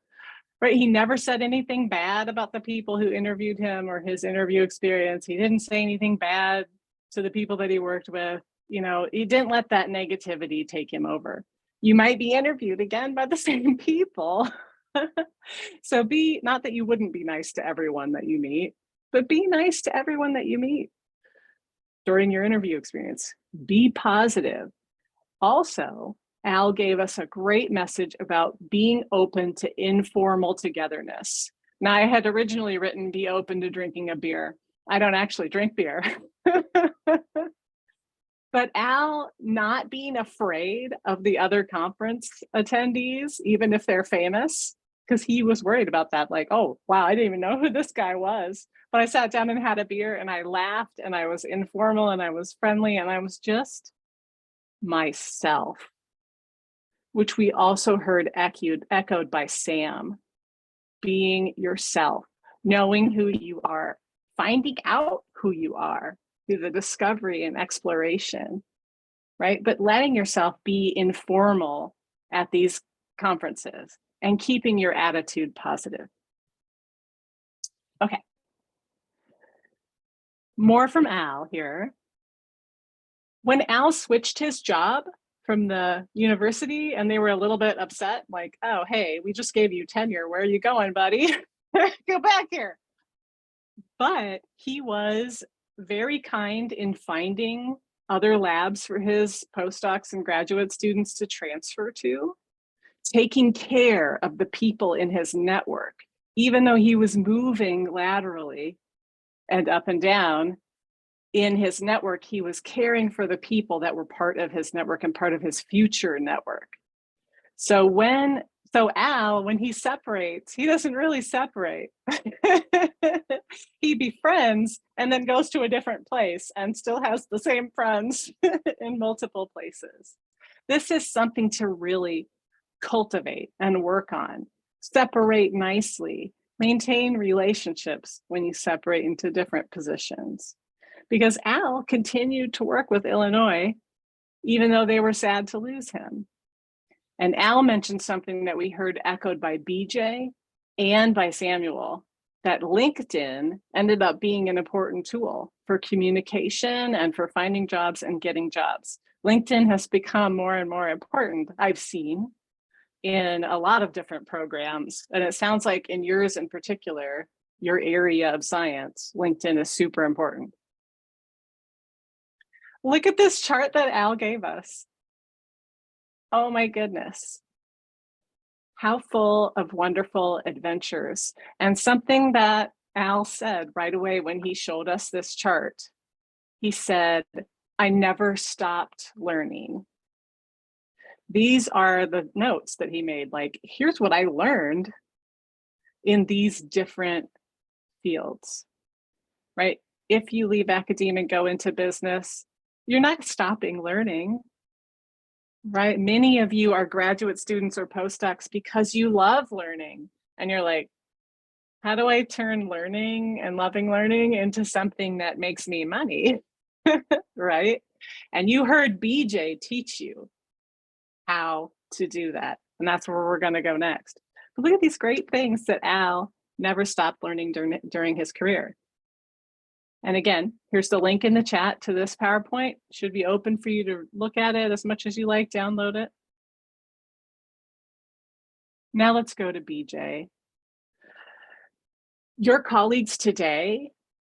[SPEAKER 5] right? He never said anything bad about the people who interviewed him or his interview experience. He didn't say anything bad to the people that he worked with. You know, he didn't let that negativity take him over. You might be interviewed again by the same people, So not that you wouldn't be nice to everyone that you meet, but be nice to everyone that you meet during your interview experience. Be positive. Also, Al gave us a great message about being open to informal togetherness. Now, I had originally written, be open to drinking a beer. I don't actually drink beer. But Al not being afraid of the other conference attendees, even if they're famous, because he was worried about that. Like, oh, wow, I didn't even know who this guy was. But I sat down and had a beer and I laughed and I was informal and I was friendly and I was just myself, which we also heard echoed by Sam. Being yourself, knowing who you are, finding out who you are through the discovery and exploration, right? But letting yourself be informal at these conferences and keeping your attitude positive. Okay. More from Al here. When Al switched his job from the university and they were a little bit upset, like, oh, hey, we just gave you tenure. Where are you going, buddy? Go back here. But he was very kind in finding other labs for his postdocs and graduate students to transfer to, taking care of the people in his network, even though he was moving laterally and up and down. In his network, he was caring for the people that were part of his network and part of his future network. So Al, when he separates, he doesn't really separate. He befriends and then goes to a different place and still has the same friends in multiple places. This is something to really cultivate and work on. Separate nicely, maintain relationships when you separate into different positions. Because Al continued to work with Illinois, even though they were sad to lose him. And Al mentioned something that we heard echoed by BJ and by Samuel, that LinkedIn ended up being an important tool for communication and for finding jobs and getting jobs. LinkedIn has become more and more important, I've seen, in a lot of different programs. And it sounds like in yours in particular, your area of science, LinkedIn is super important. Look at this chart that Al gave us. Oh my goodness. How full of wonderful adventures. And something that Al said right away when he showed us this chart, he said, I never stopped learning. These are the notes that he made, like, here's what I learned in these different fields, right? If you leave academia and go into business, you're not stopping learning, right? Many of you are graduate students or postdocs because you love learning. And you're like, how do I turn learning and loving learning into something that makes me money, right? And you heard BJ teach you how to do that. And that's where we're going to go next. But look at these great things that Al never stopped learning during his career. And again, here's the link in the chat to this PowerPoint. It should be open for you to look at it as much as you like, download it. Now let's go to BJ. Your colleagues today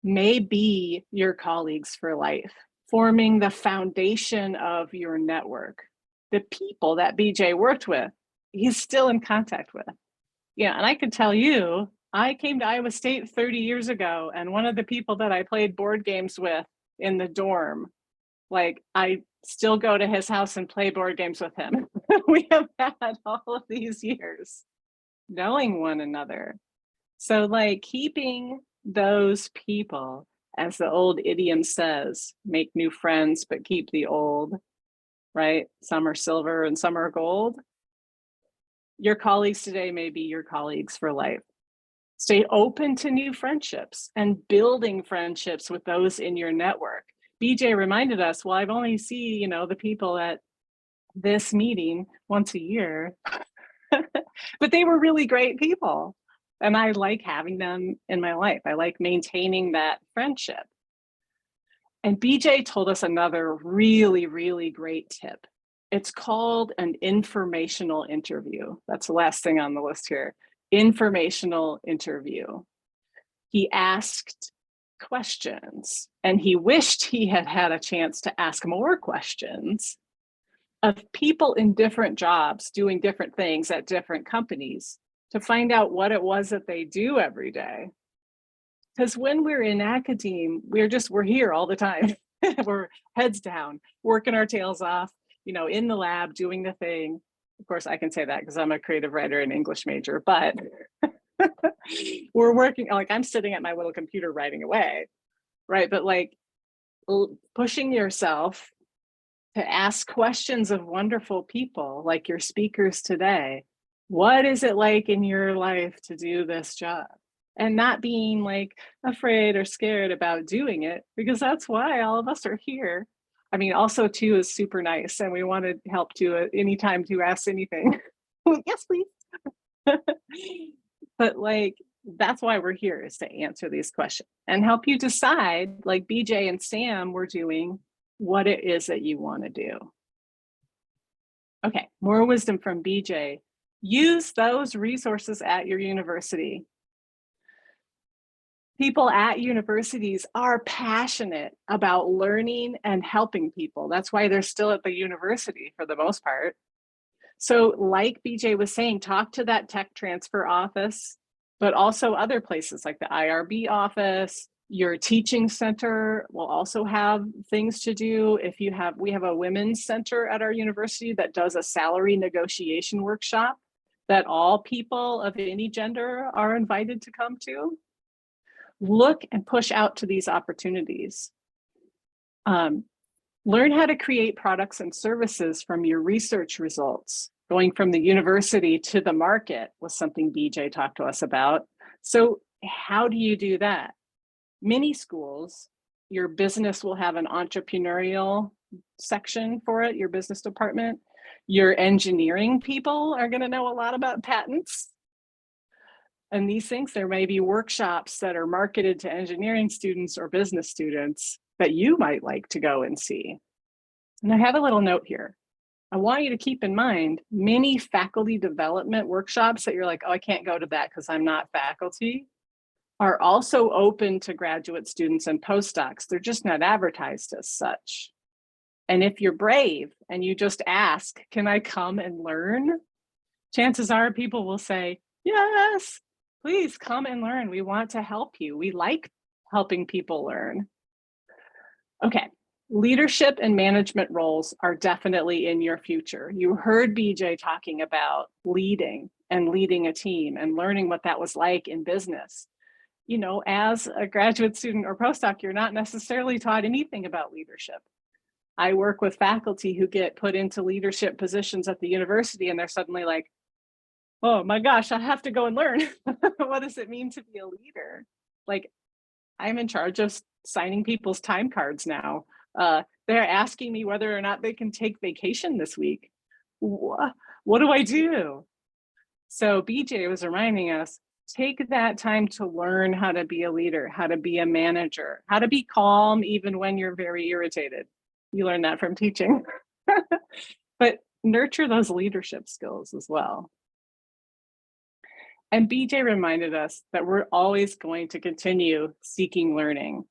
[SPEAKER 5] may be your colleagues for life, forming the foundation of your network. The people that BJ worked with, he's still in contact with. Yeah, and I can tell you, I came to Iowa State 30 years ago, and one of the people that I played board games with in the dorm, like, I still go to his house and play board games with him. We have had all of these years knowing one another. So like keeping those people, as the old idiom says, make new friends, but keep the old, right? Some are silver and some are gold. Your colleagues today may be your colleagues for life. Stay open to new friendships and building friendships with those in your network. BJ reminded us, well, I've only seen, the people at this meeting once a year, but they were really great people. And I like having them in my life. I like maintaining that friendship. And BJ told us another really, really great tip. It's called an informational interview. That's the last thing on the list here. informational interview. He asked questions, and he wished he had had a chance to ask more questions of people in different jobs doing different things at different companies to find out what it was that they do every day. Because when we're in academe, we're here all the time. We're heads down, working our tails off, in the lab, doing the thing. Of course, I can say that because I'm a creative writer and English major, but we're working, like I'm sitting at my little computer writing away, right? But like pushing yourself to ask questions of wonderful people like your speakers today. What is it like in your life to do this job? And not being like afraid or scared about doing it, because that's why all of us are here. I mean, also too is super nice, and we want to help to at any time to ask anything. Yes, please. But like, that's why we're here, is to answer these questions and help you decide, like BJ and Sam were doing, what it is that you want to do. Okay, more wisdom from BJ. Use those resources at your university. People at universities are passionate about learning and helping people. That's why they're still at the university for the most part. So like BJ was saying, talk to that tech transfer office, but also other places like the IRB office. Your teaching center will also have things to do. We have a women's center at our university that does a salary negotiation workshop that all people of any gender are invited to come to. Look and push out to these opportunities. Learn how to create products and services from your research results. Going from the university to the market was something BJ talked to us about. So how do you do that? Many schools, your business will have an entrepreneurial section for it, your business department. Your engineering people are going to know a lot about patents. And these things, there may be workshops that are marketed to engineering students or business students that you might like to go and see. And I have a little note here. I want you to keep in mind, many faculty development workshops that you're like, oh, I can't go to that because I'm not faculty, are also open to graduate students and postdocs. They're just not advertised as such. And if you're brave and you just ask, can I come and learn? Chances are people will say, yes, please come and learn. We want to help you. We like helping people learn. Okay, leadership and management roles are definitely in your future. You heard BJ talking about leading and leading a team and learning what that was like in business. As a graduate student or postdoc, you're not necessarily taught anything about leadership. I work with faculty who get put into leadership positions at the university and they're suddenly like, oh my gosh, I have to go and learn. What does it mean to be a leader? Like, I'm in charge of signing people's time cards now. They're asking me whether or not they can take vacation this week. What do I do? So BJ was reminding us, take that time to learn how to be a leader, how to be a manager, how to be calm even when you're very irritated. You learn that from teaching. But nurture those leadership skills as well. And BJ reminded us that we're always going to continue seeking learning,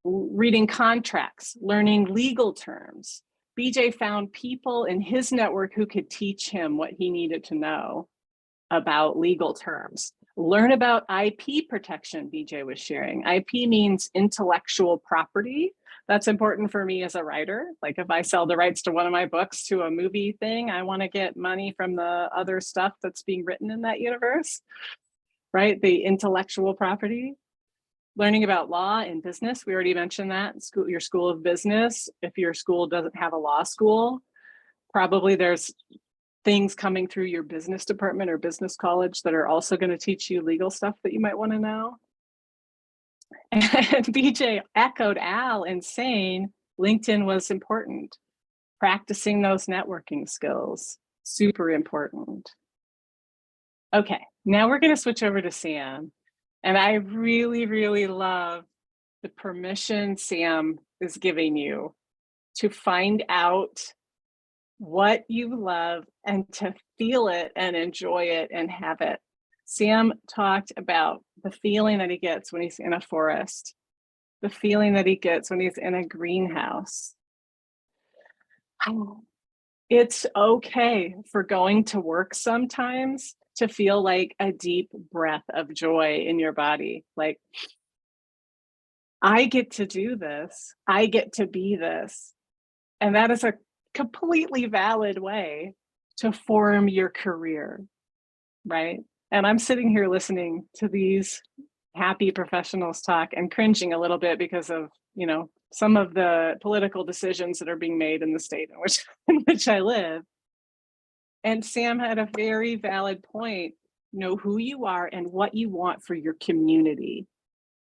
[SPEAKER 5] reading contracts, learning legal terms. BJ found people in his network who could teach him what he needed to know about legal terms. Learn about IP protection, BJ was sharing. IP means intellectual property. That's important for me as a writer. Like if I sell the rights to one of my books to a movie thing, I want to get money from the other stuff that's being written in that universe, right? The intellectual property. Learning about law and business, we already mentioned that. Your school of business, if your school doesn't have a law school, probably there's things coming through your business department or business college that are also going to teach you legal stuff that you might want to know. And BJ echoed Al in saying LinkedIn was important. Practicing those networking skills, super important. Okay, now we're going to switch over to Sam. And I really, really love the permission Sam is giving you to find out what you love and to feel it and enjoy it and have it. Sam talked about the feeling that he gets when he's in a forest, the feeling that he gets when he's in a greenhouse. It's okay for going to work sometimes to feel like a deep breath of joy in your body. Like, I get to do this. I get to be this. And that is a completely valid way to form your career, right? And I'm sitting here listening to these happy professionals talk and cringing a little bit because of, you know, some of the political decisions that are being made in the state in which I live. And Sam had a very valid point. Know who you are and what you want for your community.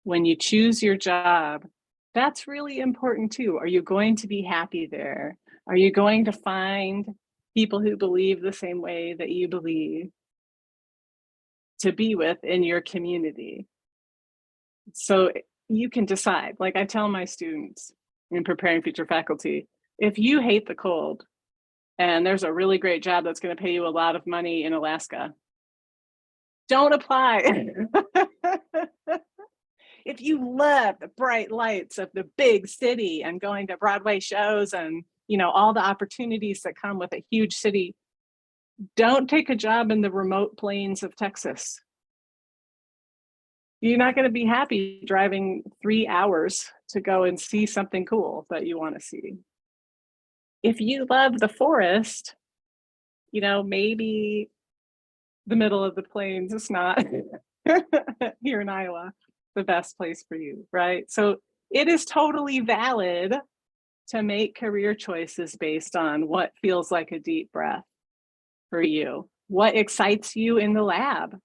[SPEAKER 5] When you choose your job, that's really important too. Are you going to be happy there? Are you going to find people who believe the same way that you believe to be with in your community? So you can decide. Like I tell my students in preparing future faculty, if you hate the cold and there's a really great job that's going to pay you a lot of money in Alaska, don't apply. If you love the bright lights of the big city and going to Broadway shows and, you know, all the opportunities that come with a huge city, don't take a job in the remote plains of Texas. You're not going to be happy driving 3 hours to go and see something cool that you want to see. If you love the forest, you know, maybe the middle of the plains is not here in Iowa the best place for you, right? So it is totally valid to make career choices based on what feels like a deep breath for you, what excites you in the lab.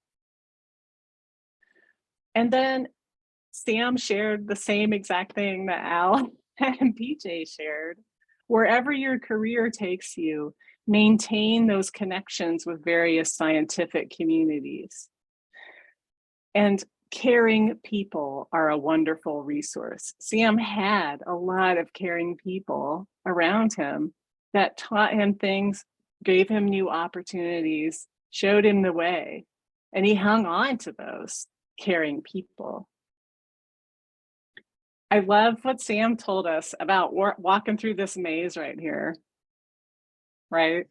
[SPEAKER 5] And then Sam shared the same exact thing that Al and PJ shared. Wherever your career takes you, maintain those connections with various scientific communities. And caring people are a wonderful resource. Sam had a lot of caring people around him that taught him things, gave him new opportunities, showed him the way, and he hung on to those caring people. I love what Sam told us about walking through this maze right here, right?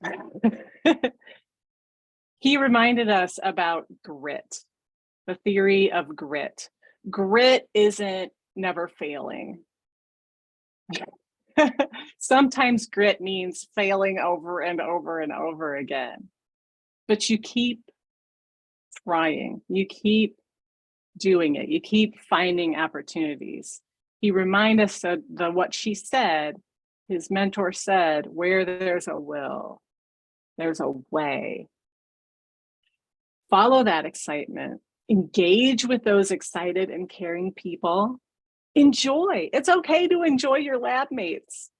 [SPEAKER 5] He reminded us about grit. The theory of grit. Grit isn't never failing. Sometimes grit means failing over and over and over again. But you keep trying, you keep doing it, you keep finding opportunities. He reminded us of what she said, his mentor said, where there's a will, there's a way. Follow that excitement. Engage with those excited and caring people. Enjoy. It's okay to enjoy your lab mates.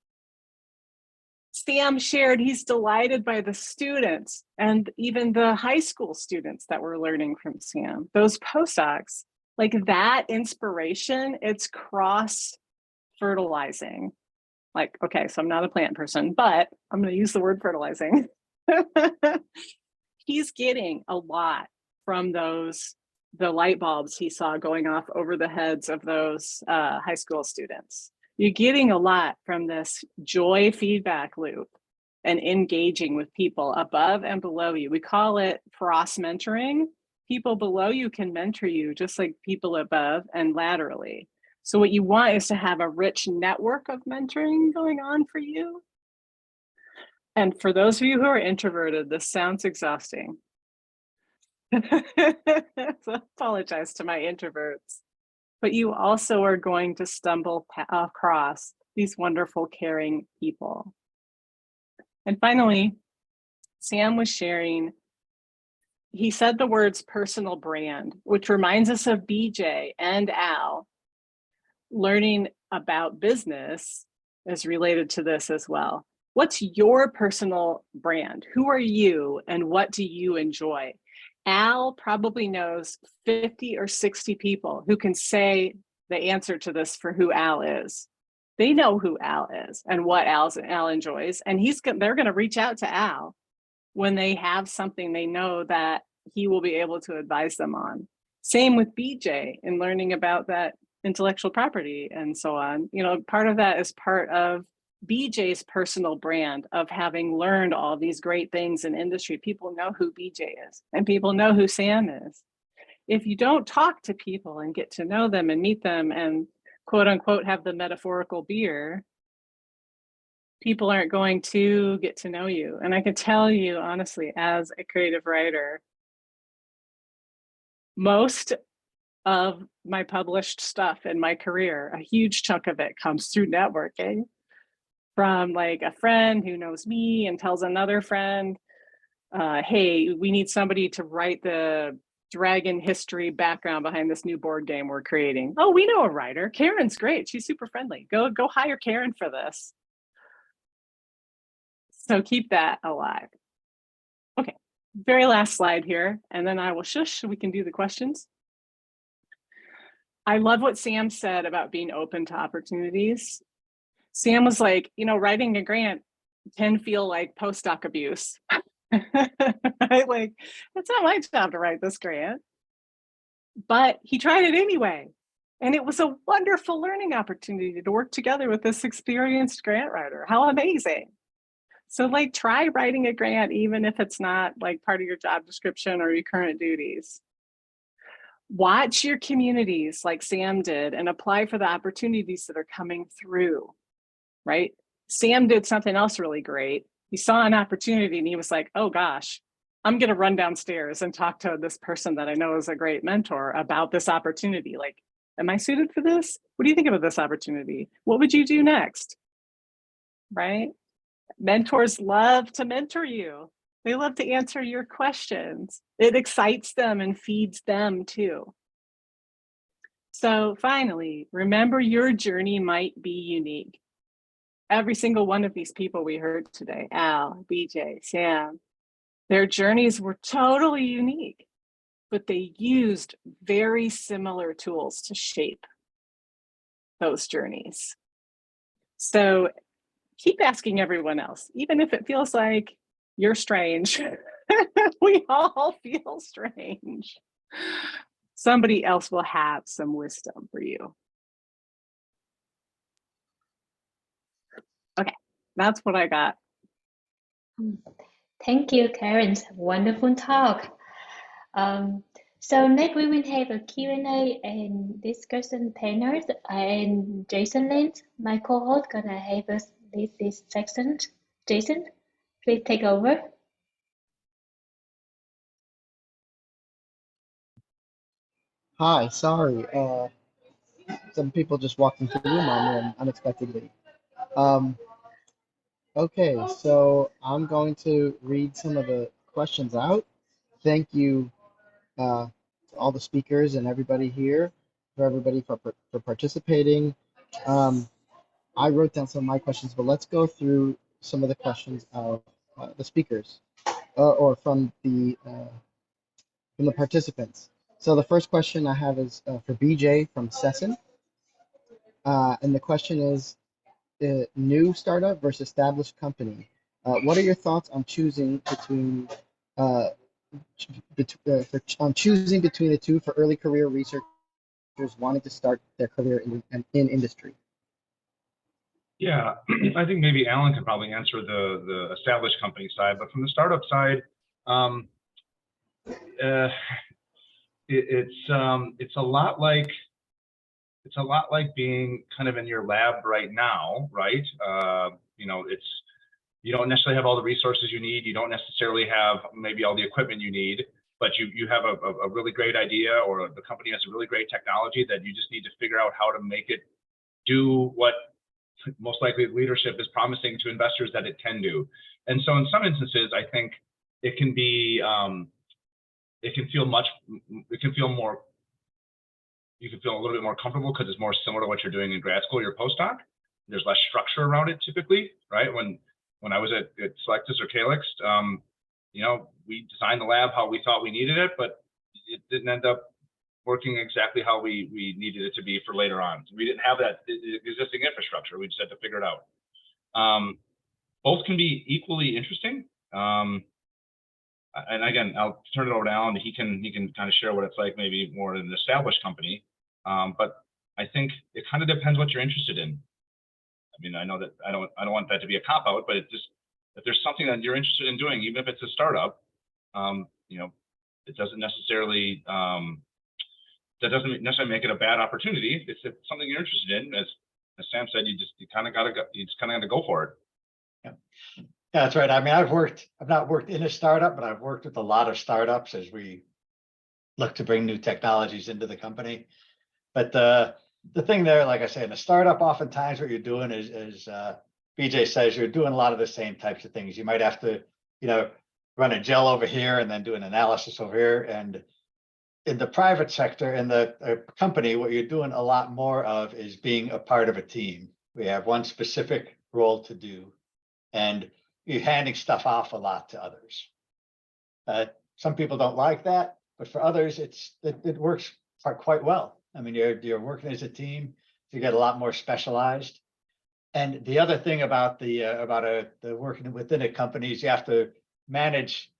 [SPEAKER 5] Sam shared he's delighted by the students and even the high school students that were learning from Sam. Those postdocs, like that inspiration, it's cross-fertilizing. Like, okay, so I'm not a plant person, but I'm going to use the word fertilizing. He's getting a lot from those, the light bulbs he saw going off over the heads of those high school students. You're getting a lot from this joy feedback loop and engaging with people above and below you. We call it cross mentoring. People below you can mentor you just like people above and laterally. So what you want is to have a rich network of mentoring going on for you. And for those of you who are introverted, this sounds exhausting. So apologize to my introverts, but you also are going to stumble across these wonderful, caring people. And finally, Sam was sharing, he said the words personal brand, which reminds us of BJ and Al. Learning about business is related to this as well. What's your personal brand? Who are you and what do you enjoy? Al probably knows 50 or 60 people who can say the answer to this for who Al is. They know who Al is and what Al enjoys, and they're going to reach out to Al when they have something they know that he will be able to advise them on. Same with BJ in learning about that intellectual property and so on. You know, part of that is part of BJ's personal brand of having learned all these great things in industry. People know who BJ is and people know who Sam is. If you don't talk to people and get to know them and meet them and quote unquote have the metaphorical beer, people aren't going to get to know you. And I can tell you honestly, as a creative writer, most of my published stuff in my career, a huge chunk of it comes through networking, from like a friend who knows me and tells another friend, hey, we need somebody to write the dragon history background behind this new board game we're creating. Oh, we know a writer. Karen's great. She's super friendly. Go hire Karen for this. So keep that alive. Okay, very last slide here, and then I will shush so we can do the questions. I love what Sam said about being open to opportunities. Sam was like, you know, writing a grant can feel like postdoc abuse. Right? Like, it's not my job to write this grant. But he tried it anyway. And it was a wonderful learning opportunity to work together with this experienced grant writer. How amazing. So like, try writing a grant, even if it's not like part of your job description or your current duties. Watch your communities like Sam did and apply for the opportunities that are coming through, right? Sam did something else really great. He saw an opportunity and he was like, oh gosh, I'm gonna run downstairs and talk to this person that I know is a great mentor about this opportunity. Like, am I suited for this? What do you think about this opportunity? What would you do next, right? Mentors love to mentor you. They love to answer your questions. It excites them and feeds them too. So finally, remember your journey might be unique. Every single one of these people we heard today, Al, BJ, Sam, their journeys were totally unique, but they used very similar tools to shape those journeys. So keep asking everyone else, even if it feels like you're strange. We all feel strange. Somebody else will have some wisdom for you. Okay, that's what I got.
[SPEAKER 1] Thank you, Karen. Wonderful talk. So next we will have a Q&A and discussion panels, and Jason Lynch, my co-host, gonna have us lead this section. Jason, please take over.
[SPEAKER 6] Hi, sorry. Some people just walked into the room on me unexpectedly. Okay, so I'm going to read some of the questions out. Thank you to all the speakers and everybody here, for everybody for participating. I wrote down some of my questions, but let's go through some of the questions of the speakers or from the participants. So the first question I have is for BJ from Sesson. And the question is, new startup versus established company. What are your thoughts on choosing between choosing between the two for early career researchers wanting to start their career in industry?
[SPEAKER 3] Yeah, I think maybe Alan could probably answer the established company side, but from the startup side, it's a lot like being kind of in your lab right now, right? You know, you don't necessarily have all the resources you need. You don't necessarily have maybe all the equipment you need, but you have a really great idea, or the company has a really great technology that you just need to figure out how to make it do what most likely leadership is promising to investors that it can do. And so in some instances, I think it can be, you can feel a little bit more comfortable because it's more similar to what you're doing in grad school or your postdoc. There's less structure around it typically, right? When I was at Selectus or Calyx, you know, we designed the lab how we thought we needed it, but it didn't end up working exactly how we needed it to be for later on. We didn't have that existing infrastructure. We just had to figure it out. Both can be equally interesting. And again, I'll turn it over to Alan. He can kind of share what it's like, maybe more in an established company. But I think it kind of depends what you're interested in. I mean, I know that I don't want that to be a cop out, but it just, if there's something that you're interested in doing, even if it's a startup, you know, it doesn't necessarily that doesn't necessarily make it a bad opportunity. It's something you're interested in. As Sam said, you kind of got to go for it.
[SPEAKER 2] Yeah. Yeah, that's right. I mean, I've not worked in a startup, but I've worked with a lot of startups as we look to bring new technologies into the company. But the thing there, like I say, in a startup, oftentimes what you're doing is, as BJ says, you're doing a lot of the same types of things. You might have to, you know, run a gel over here and then do an analysis over here. And in the private sector, in the company, what you're doing a lot more of is being a part of a team. We have one specific role to do, and you're handing stuff off a lot to others. Some people don't like that, but for others, it works quite well. I mean, you're working as a team, so you get a lot more specialized. And the other thing about the working within a company is you have to manage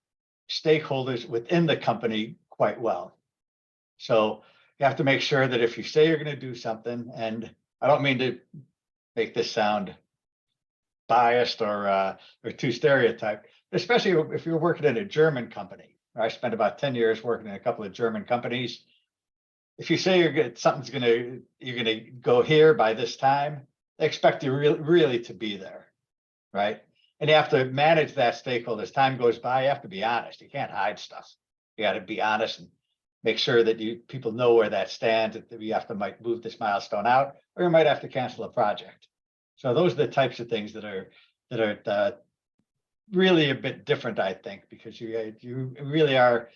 [SPEAKER 2] stakeholders within the company quite well. So you have to make sure that if you say you're going to do something, and I don't mean to make this sound biased or too stereotyped, especially if you're working in a German company. I spent about 10 years working in a couple of German companies. If you say you're gonna go here by this time, they expect you really to be there, right? And you have to manage that stakeholder as time goes by. You have to be honest. You can't hide stuff. You got to be honest and make sure that people know where that stands. That you might move this milestone out, or you might have to cancel a project. So those are the types of things that are really a bit different, I think, because you really are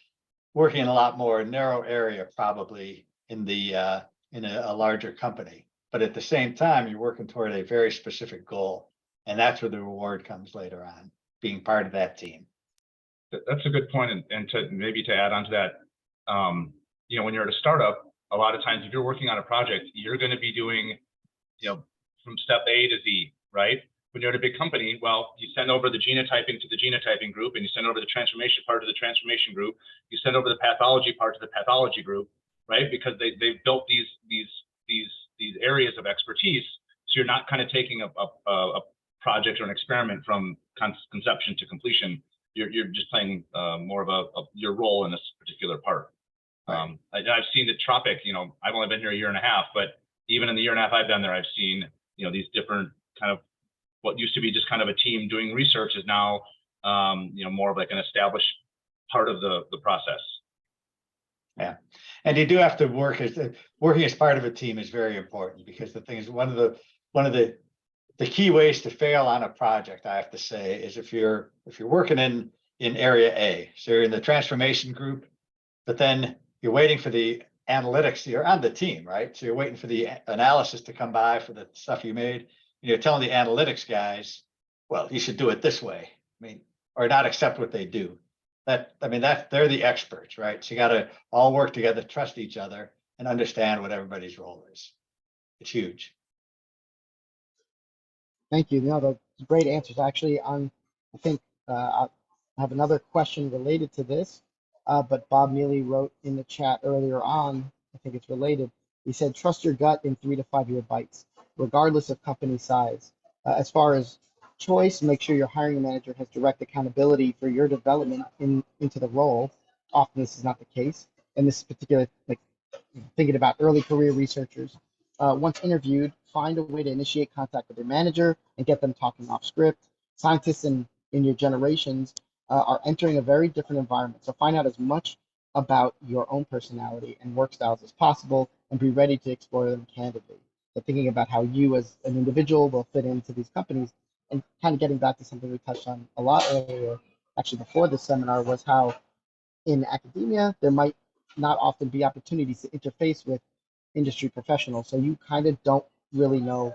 [SPEAKER 2] working in a lot more narrow area, probably in a larger company. But at the same time, you're working toward a very specific goal, and that's where the reward comes later on, being part of that team.
[SPEAKER 3] That's a good point, and to add on to that, you know, when you're at a startup, a lot of times if you're working on a project, you're going to be doing, you know, from step A to Z, right? When you're at a big company, well, you send over the genotyping to the genotyping group, and you send over the transformation part to the transformation group. You send over the pathology part to the pathology group, right? Because they've built these areas of expertise. So you're not kind of taking a project or an experiment from conception to completion. You're just playing more of your role in this particular part. Right. I've seen that Tropic, you know, I've only been here a year and a half, but even in the year and a half I've been there, I've seen, you know, these different kind of what used to be just kind of a team doing research is now, you know, more of like an established part of the process.
[SPEAKER 2] Yeah, and you do have to working as part of a team is very important, because the thing is, one of the key ways to fail on a project, I have to say, is if you're working in area A, so you're in the transformation group, but then you're waiting for the analytics. You're on the team, right? So you're waiting for the analysis to come by for the stuff you made. And you're telling the analytics guys, well, you should do it this way. I mean, or not accept what they do. They're the experts, right? So you got to all work together, trust each other, and understand what everybody's role is. It's huge.
[SPEAKER 6] Thank you. No, those great answers. Actually, I think I have another question related to this, but Bob Mealy wrote in the chat earlier on, I think it's related. He said, trust your gut in 3 to 5 year bites, regardless of company size. As far as choice, make sure your hiring manager has direct accountability for your development into the role. Often this is not the case. And this is particular, like thinking about early career researchers. Once interviewed, find a way to initiate contact with your manager and get them talking off script. Scientists in your generations are entering a very different environment. So find out as much about your own personality and work styles as possible, and be ready to explore them candidly. So thinking about how you as an individual will fit into these companies, and kind of getting back to something we touched on a lot earlier, actually before this seminar, was how in academia, there might not often be opportunities to interface with industry professionals. So you kind of don't really know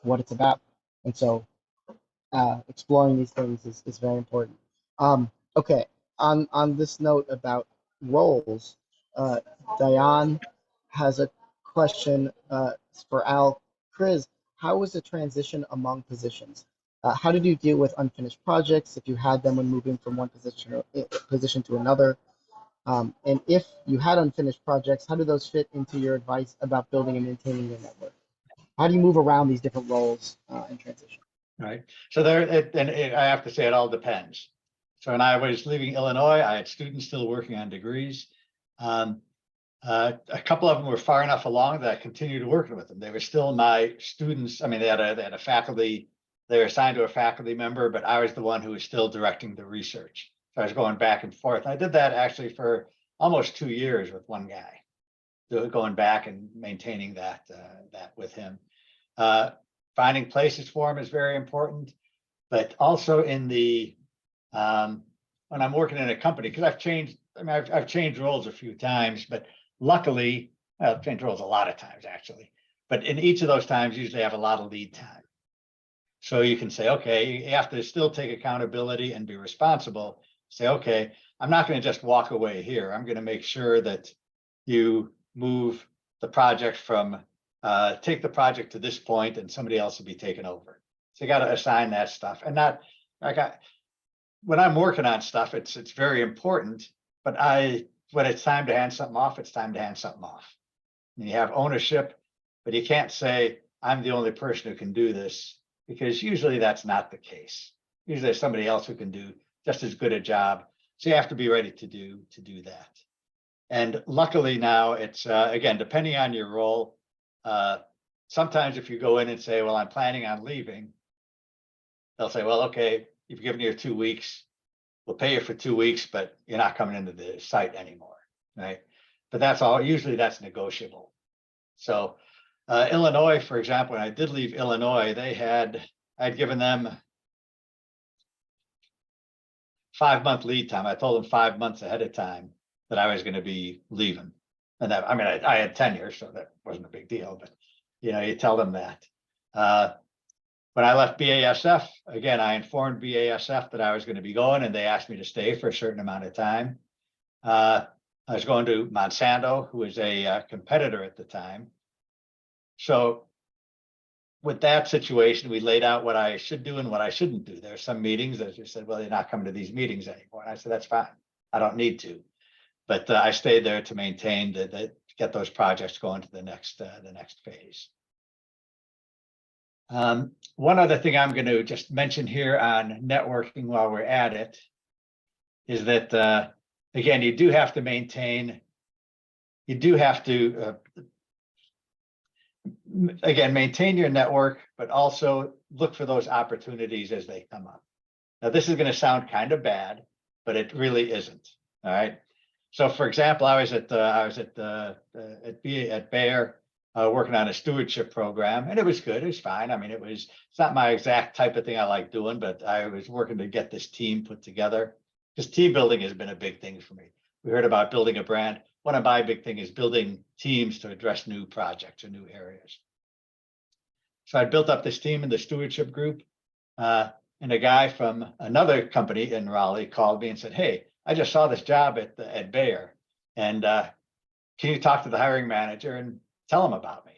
[SPEAKER 6] what it's about. And so exploring these things is very important. Okay, on this note about roles, Diane has a question for Al. Kriz, how was the transition among positions? How did you deal with unfinished projects if you had them when moving from one position to another? And if you had unfinished projects, how do those fit into your advice about building and maintaining your network? How do you move around these different roles in transition?
[SPEAKER 2] Right. So I have to say it all depends. So when I was leaving Illinois, I had students still working on degrees. A couple of them were far enough along that I continued working with them. They were still my students. I mean, they had a faculty, they were assigned to a faculty member, but I was the one who was still directing the research. So I was going back and forth. I did that actually for almost 2 years with one guy, going back and maintaining that with him. Finding places for him is very important, but also in the when I'm working in a company, because I've changed. I mean, I've changed roles a few times, but luckily, I've changed roles a lot of times actually. But in each of those times, usually I have a lot of lead time. So you can say, okay, you have to still take accountability and be responsible. Say, okay, I'm not going to just walk away here. I'm going to make sure that you move the project from take the project to this point and somebody else will be taken over. So you got to assign that stuff. And not like when I'm working on stuff, it's very important, but when it's time to hand something off, it's time to hand something off. And you have ownership, but you can't say, I'm the only person who can do this, because usually that's not the case. Usually there's somebody else who can do just as good a job. So you have to be ready to do that. And luckily now it's, again, depending on your role, sometimes if you go in and say, well, I'm planning on leaving, they'll say, well, okay, you've given you 2 weeks, we'll pay you for 2 weeks, but you're not coming into the site anymore, right? But that's all, usually that's negotiable. So Illinois, for example, when I did leave Illinois, I'd given them 5-month lead time. I told them 5 months ahead of time that I was going to be leaving. And that, I mean, I had tenure, so that wasn't a big deal, but you tell them that. When I left BASF, again, I informed BASF that I was going to be going, and they asked me to stay for a certain amount of time. I was going to Monsanto, who was a competitor at the time. So with that situation, we laid out what I should do and what I shouldn't do. There are some meetings that you said, well, you're not coming to these meetings anymore. And I said, that's fine. I don't need to. But I stayed there to maintain get those projects going to the next phase. One other thing I'm going to just mention here on networking while we're at it is that, again, you do have to maintain, maintain your network, but also look for those opportunities as they come up. Now, this is going to sound kind of bad, but it really isn't. All right. So, for example, I was at Bayer working on a stewardship program, and it was good. It was fine. I mean, it's not my exact type of thing I like doing, but I was working to get this team put together, because team building has been a big thing for me. We heard about building a brand. One of my big things is building teams to address new projects or new areas. So I built up this team in the stewardship group, and a guy from another company in Raleigh called me and said, hey, I just saw this job at Bayer, and can you talk to the hiring manager and tell him about me?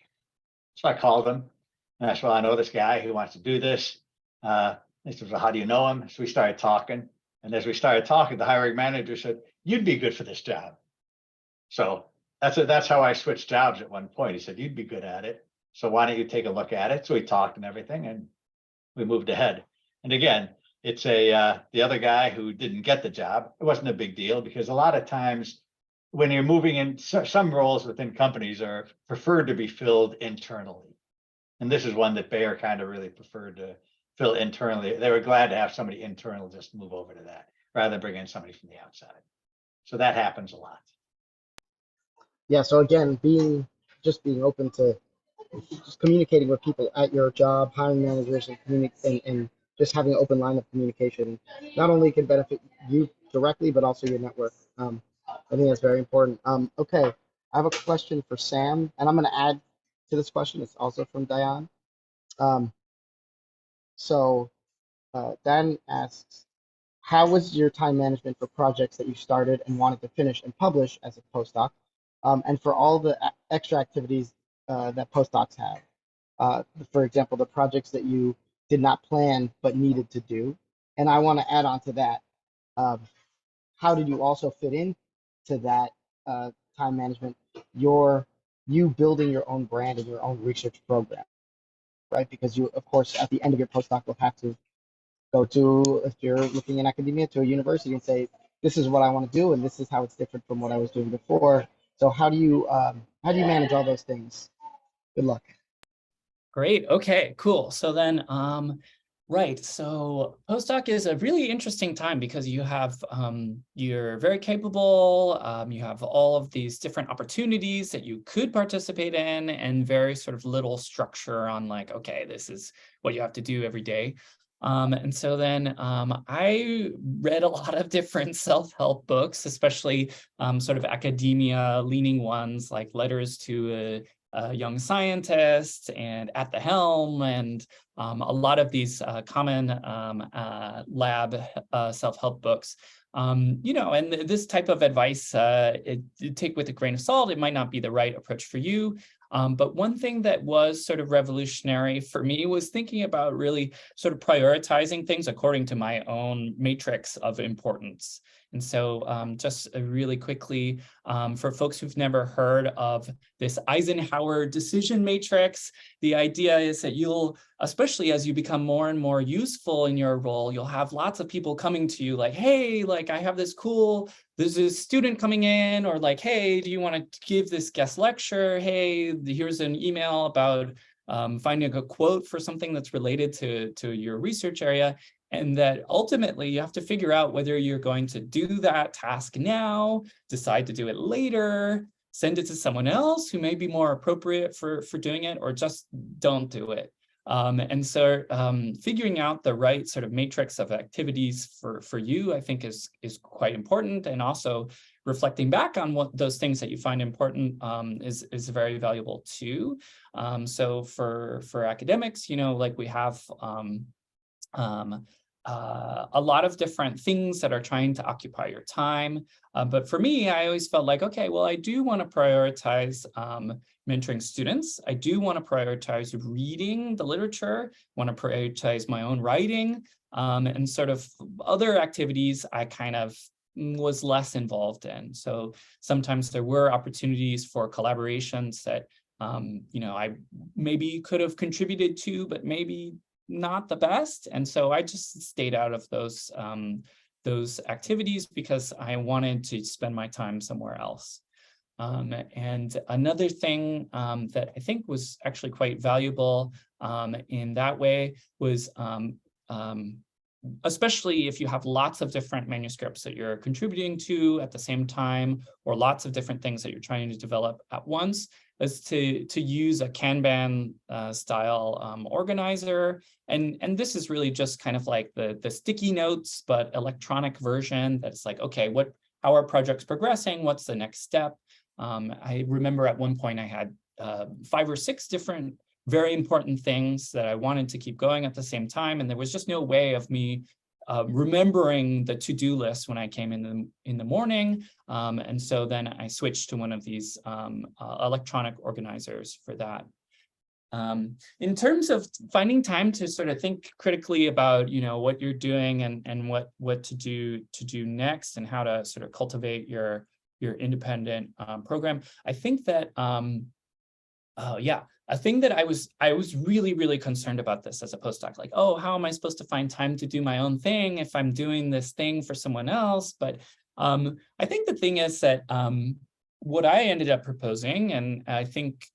[SPEAKER 2] So I called him, and I said, well, I know this guy who wants to do this. He said, well, how do you know him? So we started talking, and as we started talking, the hiring manager said, you'd be good for this job. So that's how I switched jobs at one point. He said, you'd be good at it, so why don't you take a look at it? So we talked and everything, and we moved ahead. And again, it's the other guy who didn't get the job. It wasn't a big deal, because a lot of times when you're moving in, some roles within companies are preferred to be filled internally. And this is one that Bayer kind of really preferred to fill internally. They were glad to have somebody internal just move over to that rather than bring in somebody from the outside. So that happens a lot.
[SPEAKER 6] Yeah, so again, being open to just communicating with people at your job, hiring managers, and just having an open line of communication, not only can benefit you directly, but also your network. I think that's very important. Okay, I have a question for Sam, and I'm going to add to this question. It's also from Diane. Dan asks, how was your time management for projects that you started and wanted to finish and publish as a postdoc? and for all the extra activities that postdocs have. For example, the projects that you did not plan but needed to do. And I want to add on to that. How did you also fit in to that time management? You building your own brand and your own research program, right? Because you, of course, at the end of your postdoc will have to go to, if you're looking in academia, to a university and say, this is what I want to do, and this is how it's different from what I was doing before. So how do you manage all those things? Good luck.
[SPEAKER 4] Great. Okay, cool. So then, right. So postdoc is a really interesting time because you have, you're very capable. You have all of these different opportunities that you could participate in, and very sort of little structure on like, okay, this is what you have to do every day. And so then I read a lot of different self-help books, especially sort of academia leaning ones like Letters to a Young Scientist and At the Helm, and a lot of these common lab self-help books. You know, and this type of advice, you take with a grain of salt. It might not be the right approach for you. But one thing that was sort of revolutionary for me was thinking about really sort of prioritizing things according to my own matrix of importance. And so just really quickly, for folks who've never heard of this Eisenhower decision matrix, the idea is that you'll, especially as you become more and more useful in your role, you'll have lots of people coming to you like, hey, like I have this cool, there's a student coming in, or like, hey, do you want to give this guest lecture? Hey, here's an email about finding a quote for something that's related to your research area. And that ultimately you have to figure out whether you're going to do that task now, decide to do it later, send it to someone else who may be more appropriate for doing it, or just don't do it. And so figuring out the right sort of matrix of activities for you, I think is quite important. And also reflecting back on what those things that you find important is very valuable too. So for academics, you know, like we have a lot of different things that are trying to occupy your time. But for me, I always felt like, okay, well, I do want to prioritize mentoring students. I do want to prioritize reading the literature, want to prioritize my own writing, and sort of other activities I kind of was less involved in. So sometimes there were opportunities for collaborations that, you know, I maybe could have contributed to, but maybe not the best. And so I just stayed out of those activities because I wanted to spend my time somewhere else. And another thing that I think was actually quite valuable in that way was, especially if you have lots of different manuscripts that you're contributing to at the same time, or lots of different things that you're trying to develop at once, is to use a Kanban style organizer. And this is really just kind of like the sticky notes, but electronic version that's like, okay, how are projects progressing? What's the next step? I remember at one point I had 5 or 6 different very important things that I wanted to keep going at the same time. And there was just no way of me remembering the to-do list when I came in the morning. And so then I switched to one of these electronic organizers for that. In terms of finding time to sort of think critically about, you know, what you're doing and what to do next, and how to sort of cultivate your independent program, I think that a thing that I was really, really concerned about this as a postdoc, like, oh, how am I supposed to find time to do my own thing if I'm doing this thing for someone else? But I think the thing is that what I ended up proposing, and I think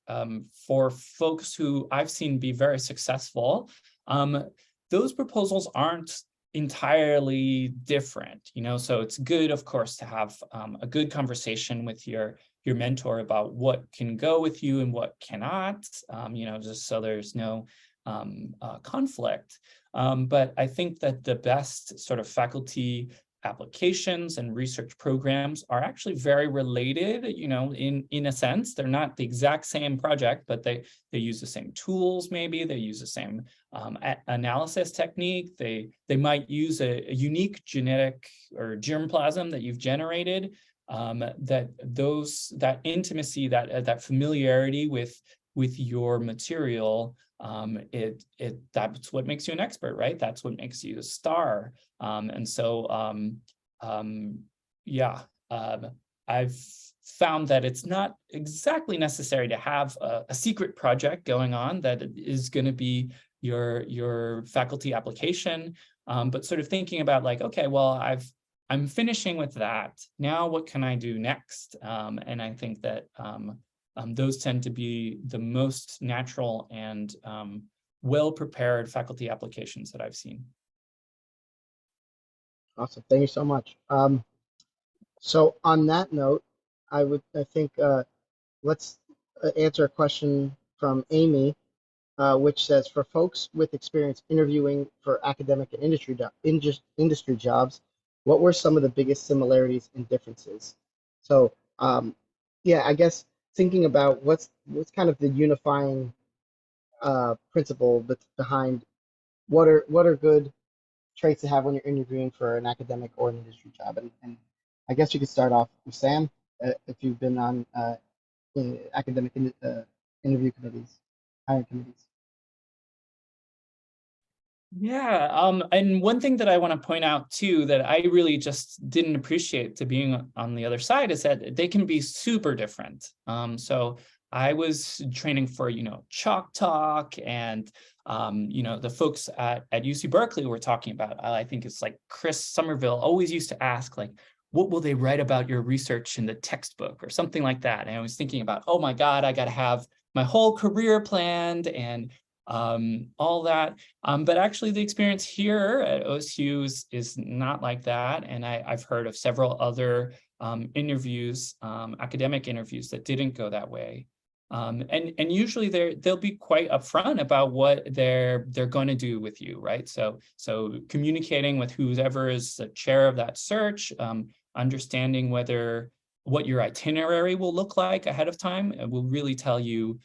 [SPEAKER 4] for folks who I've seen be very successful, those proposals aren't entirely different, you know. So it's good, of course, to have a good conversation with your mentor about what can go with you and what cannot, you know, just so there's no conflict. But I think that the best sort of faculty applications and research programs are actually very related, you know, in a sense. They're not the exact same project, but they use the same tools, maybe they use the same analysis technique. They might use a unique genetic or germplasm that you've generated. that intimacy, that familiarity with your material, that's what makes you an expert, right? That's what makes you a star. I've found that it's not exactly necessary to have a secret project going on that is going to be your faculty application, but sort of thinking about like, okay, well, I'm finishing with that. Now what can I do next? And I think that those tend to be the most natural and well-prepared faculty applications that I've seen.
[SPEAKER 6] Awesome, thank you so much. So on that note, I think let's answer a question from Amy, which says, for folks with experience interviewing for academic and industry jobs, what were some of the biggest similarities and differences? So yeah, I guess thinking about what's kind of the unifying principle behind what are good traits to have when you're interviewing for an academic or an industry job. And I guess you could start off with Sam, if you've been on academic interview committees, hiring committees.
[SPEAKER 4] Yeah, and one thing that I want to point out too that I really just didn't appreciate to being on the other side is that they can be super different. So I was training for, Chalk Talk, and the folks at UC Berkeley were talking about, I think it's like Chris Somerville always used to ask, like, what will they write about your research in the textbook or something like that? And I was thinking about, oh my God, I got to have my whole career planned and all that. But actually the experience here at OSU is not like that. And I've heard of several other interviews, academic interviews that didn't go that way. And usually they'll be quite upfront about what they're going to do with you, right? So communicating with whoever is the chair of that search, understanding what your itinerary will look like ahead of time, it will really tell you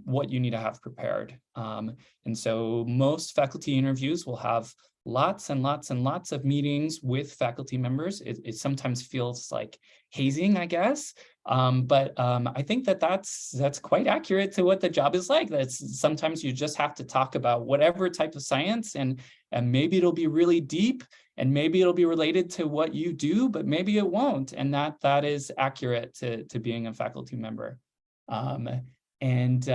[SPEAKER 4] what you need to have prepared. And so most faculty interviews will have lots and lots and lots of meetings with faculty members. It sometimes feels like hazing, I guess. But I think that's quite accurate to what the job is like. That's sometimes you just have to talk about whatever type of science, and maybe it'll be really deep, and maybe it'll be related to what you do, but maybe it won't. And that is accurate to being a faculty member. And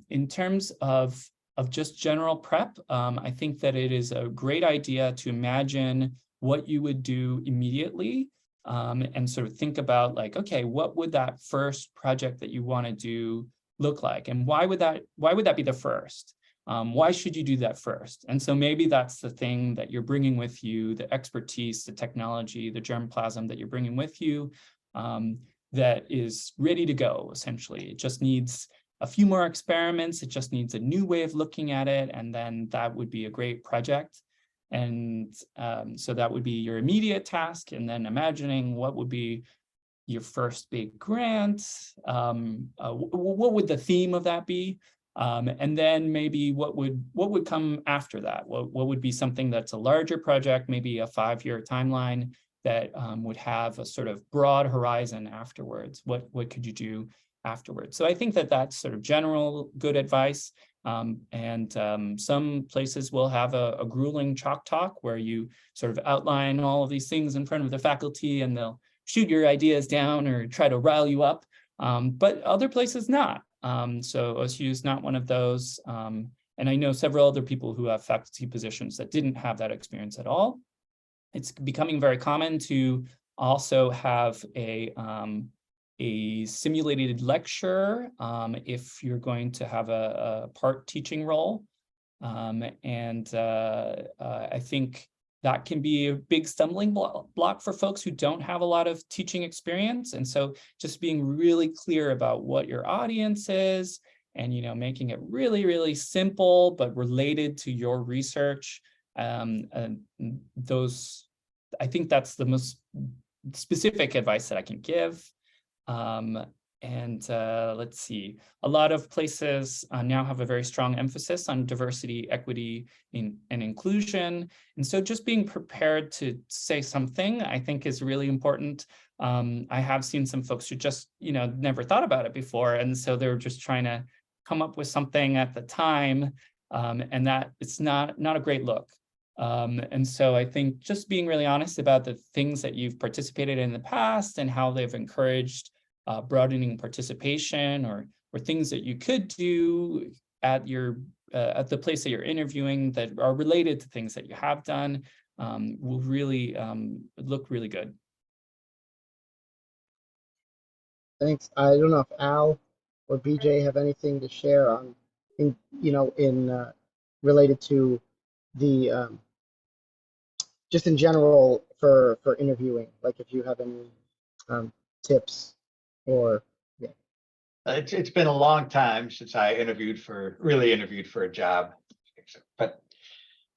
[SPEAKER 4] in terms of just general prep, I think that it is a great idea to imagine what you would do immediately, and sort of think about like, okay, what would that first project that you want to do look like? And why would that be the first? Why should you do that first? And so maybe that's the thing that you're bringing with you, the expertise, the technology, the germplasm that you're bringing with you, that is ready to go, essentially. It just needs a few more experiments. It just needs a new way of looking at it. And then that would be a great project. And so that would be your immediate task. And then imagining what would be your first big grant. What would the theme of that be? And then maybe what would come after that? What would be something that's a larger project, maybe a 5-year timeline that would have a sort of broad horizon afterwards? What could you do afterwards? So I think that that's sort of general good advice. And some places will have a grueling chalk talk where you sort of outline all of these things in front of the faculty, and they'll shoot your ideas down or try to rile you up. But other places not. So OSU is not one of those. And I know several other people who have faculty positions that didn't have that experience at all. It's becoming very common to also have a simulated lecture if you're going to have a part teaching role. And I think that can be a big stumbling block for folks who don't have a lot of teaching experience. And so just being really clear about what your audience is, and making it really, really simple, but related to your research. And I think that's the most specific advice that I can give. Let's see, a lot of places now have a very strong emphasis on diversity, equity, and inclusion. And so just being prepared to say something, I think, is really important. I have seen some folks who just, never thought about it before. And so they're just trying to come up with something at the time, and that it's not a great look. And so I think just being really honest about the things that you've participated in the past and how they've encouraged broadening participation or things that you could do at the place that you're interviewing that are related to things that you have done will really look really good.
[SPEAKER 6] Thanks. I don't know if Al or BJ have anything to share on, related to the just in general for interviewing. Like if you have any tips or yeah.
[SPEAKER 2] It's been a long time since I really interviewed for a job. But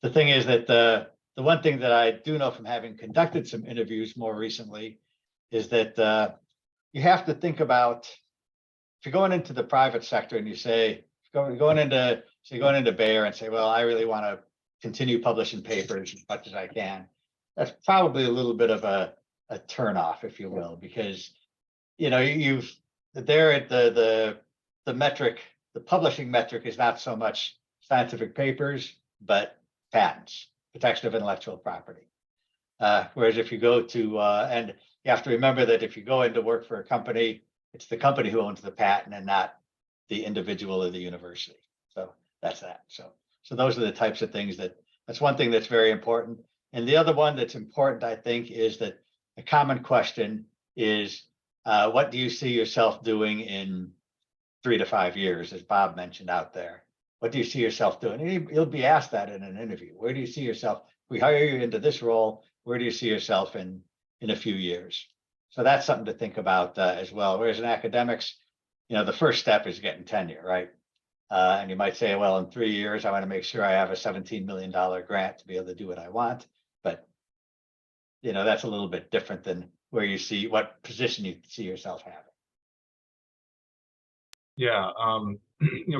[SPEAKER 2] the thing is that the one thing that I do know from having conducted some interviews more recently is that you have to think about, if you're going into the private sector and you say, going into Bayer and say, well, I really want to continue publishing papers as much as I can. That's probably a little bit of a turnoff, if you will, because there at the metric, the publishing metric is not so much scientific papers, but patents, protection of intellectual property. Whereas if you go to, and you have to remember that if you go into work for a company, it's the company who owns the patent and not the individual or the university. So that's that. So those are the types of things that's one thing that's very important. And the other one that's important, I think, is that a common question is, what do you see yourself doing in 3 to 5 years, as Bob mentioned out there? What do you see yourself doing? And you'll be asked that in an interview. Where do you see yourself? We hire you into this role. Where do you see yourself in a few years? So that's something to think about as well. Whereas in academics, the first step is getting tenure, right? And you might say, well, in 3 years, I want to make sure I have a $17 million grant to be able to do what I want. But, that's a little bit different than where you see what position you see yourself having.
[SPEAKER 3] Yeah,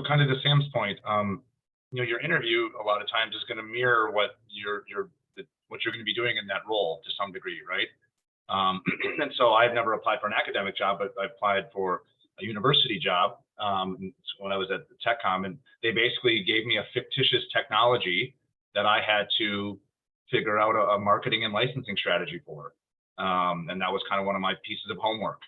[SPEAKER 3] kind of to Sam's point, your interview a lot of times is going to mirror what you're going to be doing in that role to some degree, right? And so I've never applied for an academic job, but I applied for a university job when I was at TechCom, and they basically gave me a fictitious technology that I had to figure out a marketing and licensing strategy for. And that was kind of one of my pieces of homework.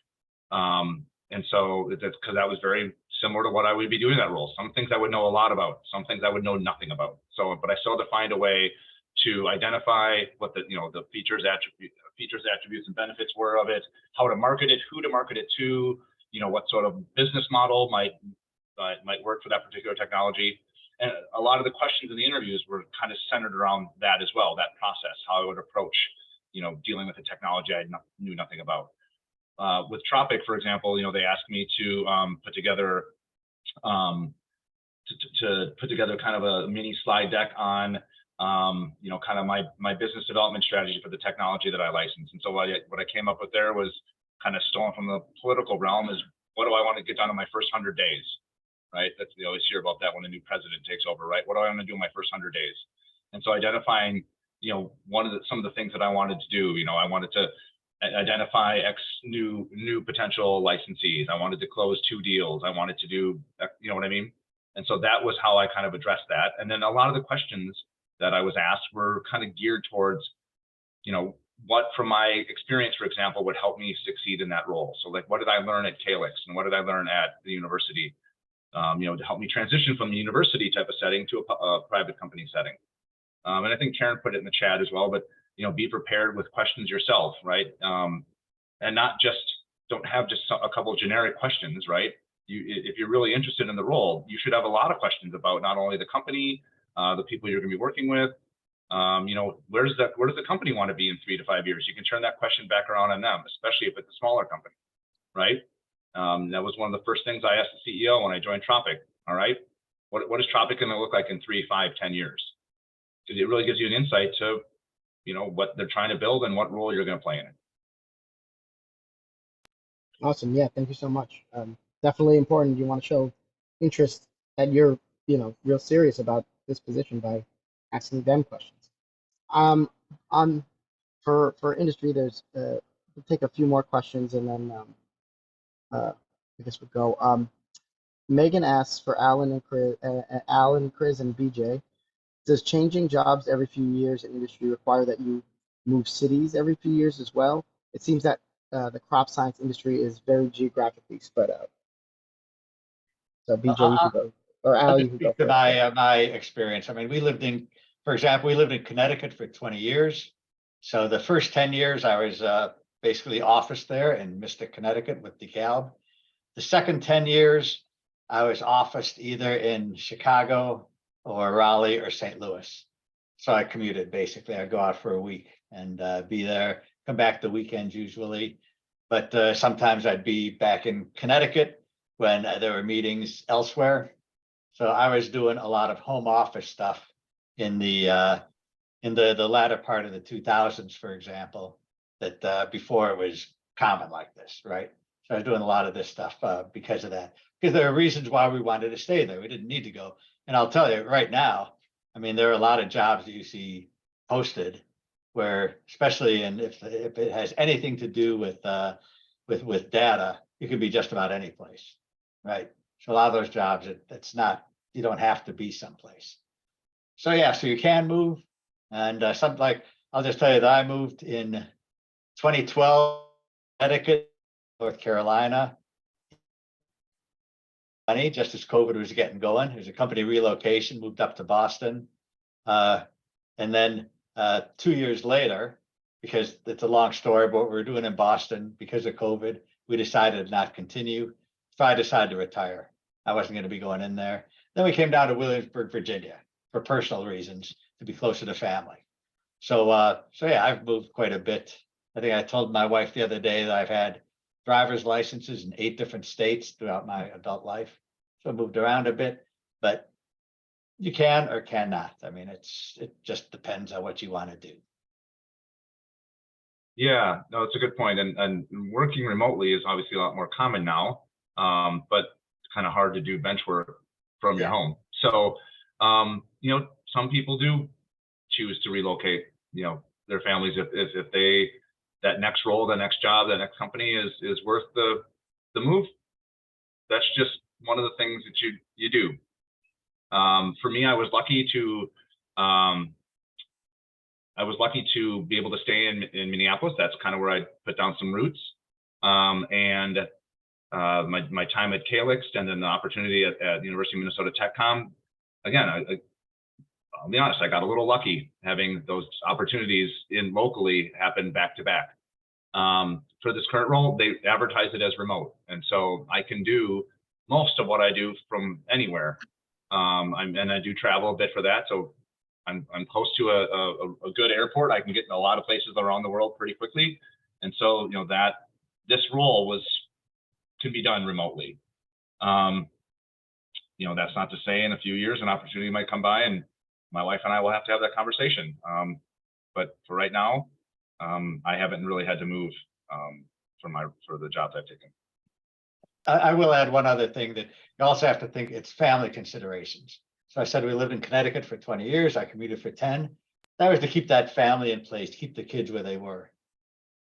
[SPEAKER 3] And so that's because that was very similar to what I would be doing in that role. Some things I would know a lot about, some things I would know nothing about. So, but I still had to find a way to identify what the features, attributes, and benefits were of it, how to market it, who to market it to, what sort of business model might work for that particular technology. And a lot of the questions in the interviews were kind of centered around that as well, that process, how I would approach, dealing with a technology I knew nothing about. With Tropic, for example, they asked me to put together kind of a mini slide deck on kind of my business development strategy for the technology that I licensed. And so what I came up with there was kind of stolen from the political realm, is what do I want to get done in my first 100 days, right? We always hear about that when a new president takes over, right? What do I want to do in my first 100 days? And so identifying, some of the things that I wanted to do, I wanted to identify X new potential licensees. I wanted to close 2 deals. I wanted to do, what I mean? And so that was how I kind of addressed that. And then a lot of the questions that I was asked were kind of geared towards, what from my experience, for example, would help me succeed in that role. So like, what did I learn at Calyx and what did I learn at the university, to help me transition from the university type of setting to a private company setting. And I think Karen put it in the chat as well, but, be prepared with questions yourself, right? And not just, don't have just a couple of generic questions, right? If you're really interested in the role, you should have a lot of questions about not only the company, the people you're going to be working with, where does the company want to be in 3 to 5 years? You can turn that question back around on them, especially if it's a smaller company, right? That was one of the first things I asked the CEO when I joined Tropic. All right, what is Tropic going to look like in 3, 5, 10 years? Because it really gives you an insight to, what they're trying to build and what role you're going to play in it.
[SPEAKER 6] Awesome. Yeah, thank you so much. Definitely important. You want to show interest that you're, real serious about this position by asking them questions. For industry, there's we'll take a few more questions and then I guess we'll go. Megan asks for Alan and Kriz and BJ. Does changing jobs every few years in industry require that you move cities every few years as well? It seems that the crop science industry is very geographically spread out. So BJ, you can go, or
[SPEAKER 2] I'll
[SPEAKER 6] Al, you
[SPEAKER 2] just
[SPEAKER 6] can go
[SPEAKER 2] speak to
[SPEAKER 6] first.
[SPEAKER 2] my experience. I mean, for example, we lived in Connecticut for 20 years. So the first 10 years I was basically office there in Mystic, Connecticut with DeKalb. The second 10 years, I was officed either in Chicago or Raleigh or St. Louis. So I commuted basically. I'd go out for a week and be there, come back the weekends usually. But sometimes I'd be back in Connecticut when there were meetings elsewhere. So I was doing a lot of home office stuff in the latter part of the 2000s, for example, that before it was common like this, right? So I was doing a lot of this stuff because of that, because there are reasons why we wanted to stay there. We didn't need to go. And I'll tell you right now, I mean, there are a lot of jobs that you see posted where, especially if it has anything to do with data, you could be just about any place, right? So a lot of those jobs, it's not, you don't have to be someplace. So yeah, so you can move. And something like, I'll just tell you that I moved in 2012, Connecticut, North Carolina, just as COVID was getting going. It was a company relocation, moved up to Boston. And then 2 years later, because it's a long story, but what we were doing in Boston because of COVID, we decided to not continue. So I decided to retire. I wasn't going to be going in there. Then we came down to Williamsburg, Virginia for personal reasons to be closer to family. So yeah, I've moved quite a bit. I think I told my wife the other day that I've had driver's licenses in 8 different states throughout my adult life. So I moved around a bit, but you can or cannot. I mean, it just depends on what you want to do.
[SPEAKER 3] Yeah, no, it's a good point. And working remotely is obviously a lot more common now, but it's kind of hard to do bench work from your home. So, some people do choose to relocate, their families if they, that next role, the next job, the next company is worth the move. That's just one of the things that you do. For me, I was lucky to be able to stay in Minneapolis. That's kind of where I put down some roots. And my time at Calyx and then the opportunity at the University of Minnesota TechCom, again, I'll be honest, I got a little lucky having those opportunities locally happen back to back. For this current role, they advertise it as remote. And so I can do most of what I do from anywhere. And I do travel a bit for that. So I'm close to a good airport. I can get in a lot of places around the world pretty quickly. And so, that this role can be done remotely. That's not to say in a few years an opportunity might come by and my wife and I will have to have that conversation. But for right now, I haven't really had to move for the jobs I've taken.
[SPEAKER 2] I will add one other thing that you also have to think, it's family considerations. So I said we lived in Connecticut for 20 years. I commuted for 10. That was to keep that family in place, keep the kids where they were.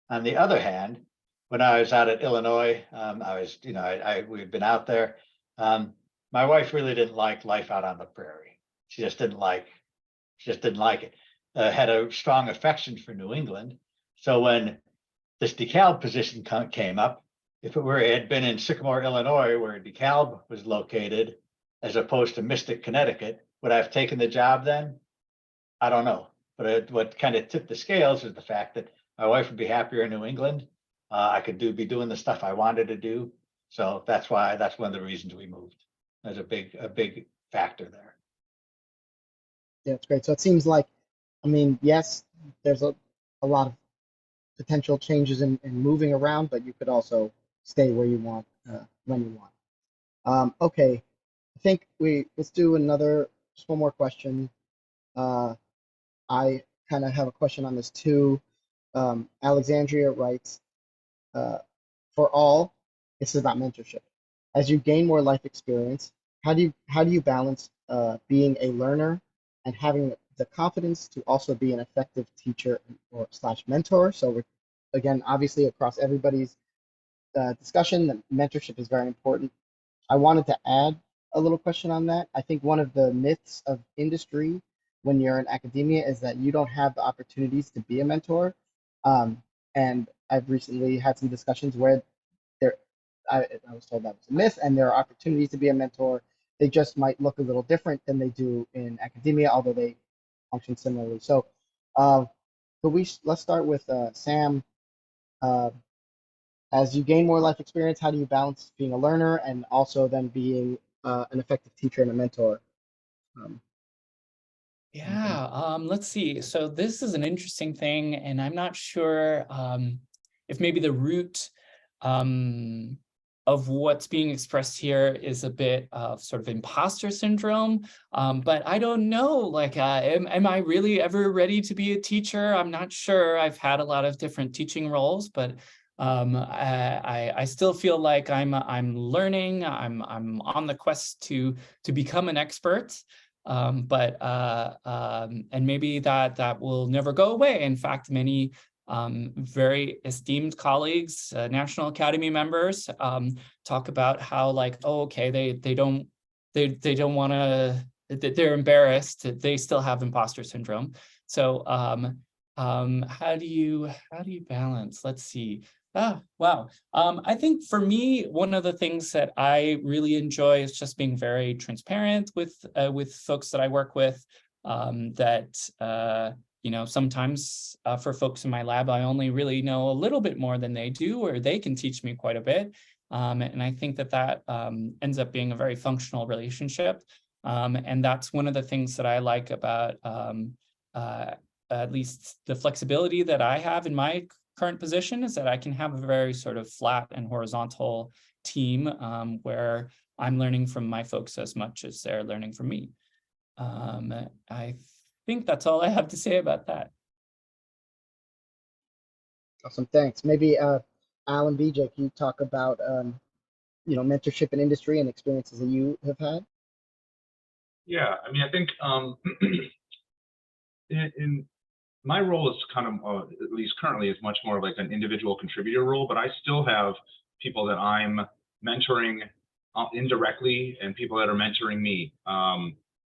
[SPEAKER 2] On the other hand, when I was out at Illinois, we had been out there. My wife really didn't like life out on the prairie. She just didn't like it. Had a strong affection for New England. So when this DeKalb position came up, if it had been in Sycamore, Illinois, where DeKalb was located, as opposed to Mystic, Connecticut, would I have taken the job then? I don't know. But what kind of tipped the scales is the fact that my wife would be happier in New England. I could be doing the stuff I wanted to do. So that's one of the reasons we moved. There's a big factor there.
[SPEAKER 6] Yeah, it's great. So it seems like, yes, there's a lot of potential changes in moving around, but you could also stay where you want when you want. Okay, I think let's do just one more question. I kind of have a question on this too. Alexandria writes, for all, this is about mentorship. As you gain more life experience, how do you balance being a learner and having the confidence to also be an effective teacher or / mentor? So again, obviously across everybody's discussion, that mentorship is very important. I wanted to add a little question on that. I think one of the myths of industry when you're in academia is that you don't have the opportunities to be a mentor. And I've recently had some discussions where I was told that was a myth, and there are opportunities to be a mentor. They just might look a little different than they do in academia, although they function similarly. So, let's start with Sam. As you gain more life experience, how do you balance being a learner and also then being an effective teacher and a mentor?
[SPEAKER 4] Yeah, let's see. So this is an interesting thing, and I'm not sure if maybe the root of what's being expressed here is a bit of sort of imposter syndrome, but I don't know, like, am I really ever ready to be a teacher? I'm not sure. I've had a lot of different teaching roles, but I still feel like I'm learning. I'm on the quest to become an expert. And maybe that will never go away. In fact, many very esteemed colleagues, National Academy members, talk about how, like, oh, okay, they don't want to, they're embarrassed, they still have imposter syndrome. So how do you balance? Let's see. Wow. I think for me, one of the things that I really enjoy is just being very transparent with folks that I work with. You know, sometimes for folks in my lab, I only really know a little bit more than they do, or they can teach me quite a bit. And I think that ends up being a very functional relationship. And that's one of the things that I like about at least the flexibility that I have in my current position, is that I can have a very sort of flat and horizontal team where I'm learning from my folks as much as they're learning from me. I think that's all I have to say about that.
[SPEAKER 6] Awesome, thanks. Maybe Alan, BJ, can you talk about mentorship in industry and experiences that you have had?
[SPEAKER 3] Yeah, I mean, I think in my role is kind of, at least currently, is much more like an individual contributor role, but I still have people that I'm mentoring indirectly and people that are mentoring me.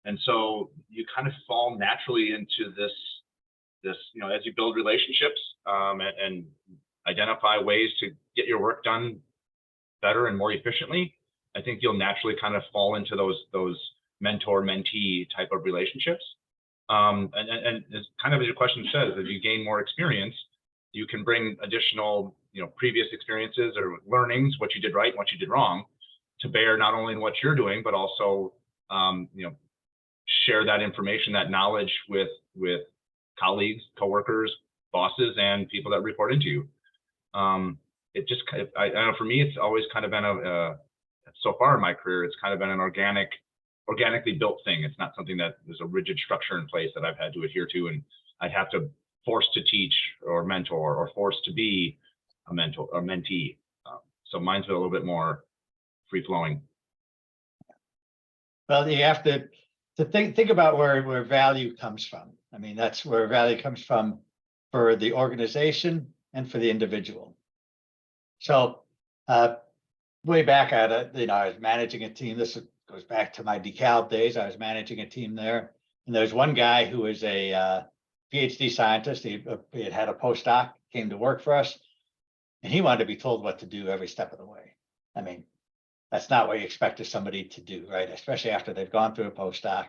[SPEAKER 3] And so you kind of fall naturally into this, you know, as you build relationships and identify ways to get your work done better and more efficiently, I think you'll naturally kind of fall into those mentor-mentee type of relationships. And as kind of as your question says, as you gain more experience, you can bring additional, you know, previous experiences or learnings, what you did right and what you did wrong, to bear not only in what you're doing, but also, you know, share that information, that knowledge with colleagues, coworkers, bosses, and people that report into you. It just, I don't know, for me, it's always kind of been so far in my career, it's kind of been an organically built thing. It's not something that there's a rigid structure in place that I've had to adhere to, and I'd have to force to teach or mentor or force to be a mentor or mentee. So mine's been a little bit more free flowing.
[SPEAKER 2] Well, you have to think about where value comes from. I mean, that's where value comes from for the organization and for the individual. So way back at it, you know, I was managing a team. This goes back to my DeKalb days. I was managing a team there, and there was one guy who was a PhD scientist. He had a postdoc, came to work for us, and he wanted to be told what to do every step of the way. I mean, that's not what you expect of somebody to do, right? Especially after they've gone through a postdoc.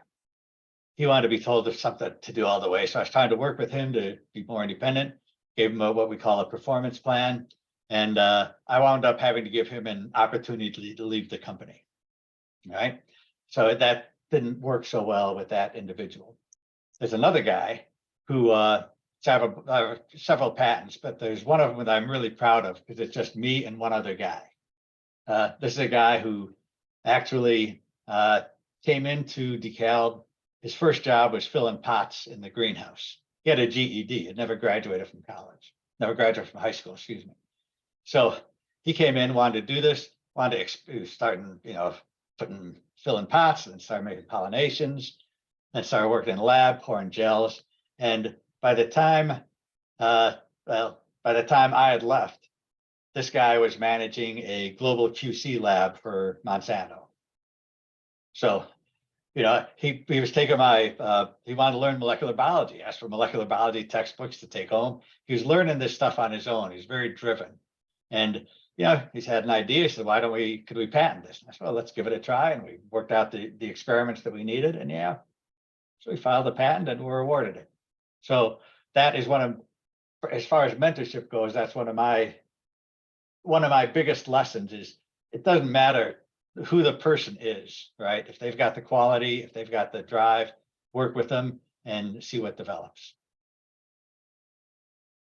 [SPEAKER 2] He wanted to be told of something to do all the way. So I was trying to work with him to be more independent, gave him what we call a performance plan. And I wound up having to give him an opportunity to leave the company, right? So that didn't work so well with that individual. There's another guy who several patents, but there's one of them that I'm really proud of because it's just me and one other guy. This is a guy who actually came into DeKalb. His first job was filling pots in the greenhouse. He had a GED, had never graduated from college, never graduated from high school, excuse me. So he came in, wanted to do this, starting, you know, filling pots, and started making pollinations, and started working in the lab, pouring gels. And by the time, well, by the time I had left, this guy was managing a global QC lab for Monsanto. So, you know, he was taking he wanted to learn molecular biology, asked for molecular biology textbooks to take home. He was learning this stuff on his own. He's very driven. And, you know, he's had an idea. He said, could we patent this? And I said, well, let's give it a try. And we worked out the experiments that we needed. And yeah, so we filed a patent and were awarded it. So that is as far as mentorship goes, that's one of my biggest lessons is it doesn't matter who the person is, right? If they've got the quality, if they've got the drive, work with them and see what develops.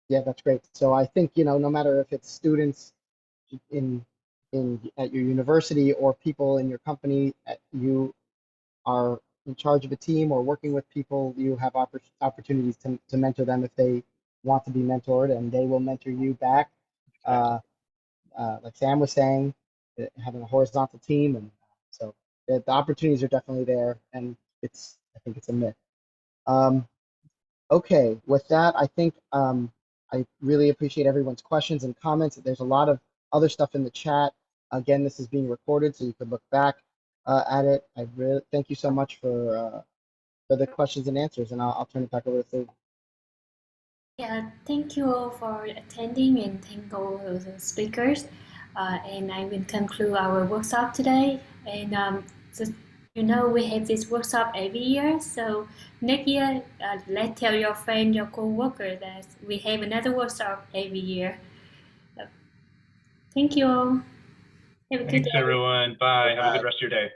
[SPEAKER 6] Yeah, that's great. So I think, you know, no matter if it's students at your university or people in your company, you are in charge of a team or working with people, you have opportunities to mentor them if they want to be mentored, and they will mentor you back. Like Sam was saying, having a horizontal team, and so the opportunities are definitely there, and I think it's a myth. Okay, with that, I think I really appreciate everyone's questions and comments. There's a lot of other stuff in the chat. Again, this is being recorded, so you could look back at it. I really thank you so much for the questions and answers, and I'll turn it back over to Sue.
[SPEAKER 1] Yeah, thank you all for attending and thank all of the speakers. And I will conclude our workshop today. And just, you know, we have this workshop every year. So next year, let's tell your friend, your co-worker that we have another workshop every year. So, thank you all. Have a good
[SPEAKER 3] Thanks,
[SPEAKER 1] day.
[SPEAKER 3] everyone. Bye. Have a good rest of your day.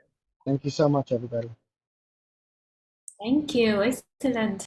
[SPEAKER 6] Thank you so much, everybody.
[SPEAKER 1] Thank you. Excellent.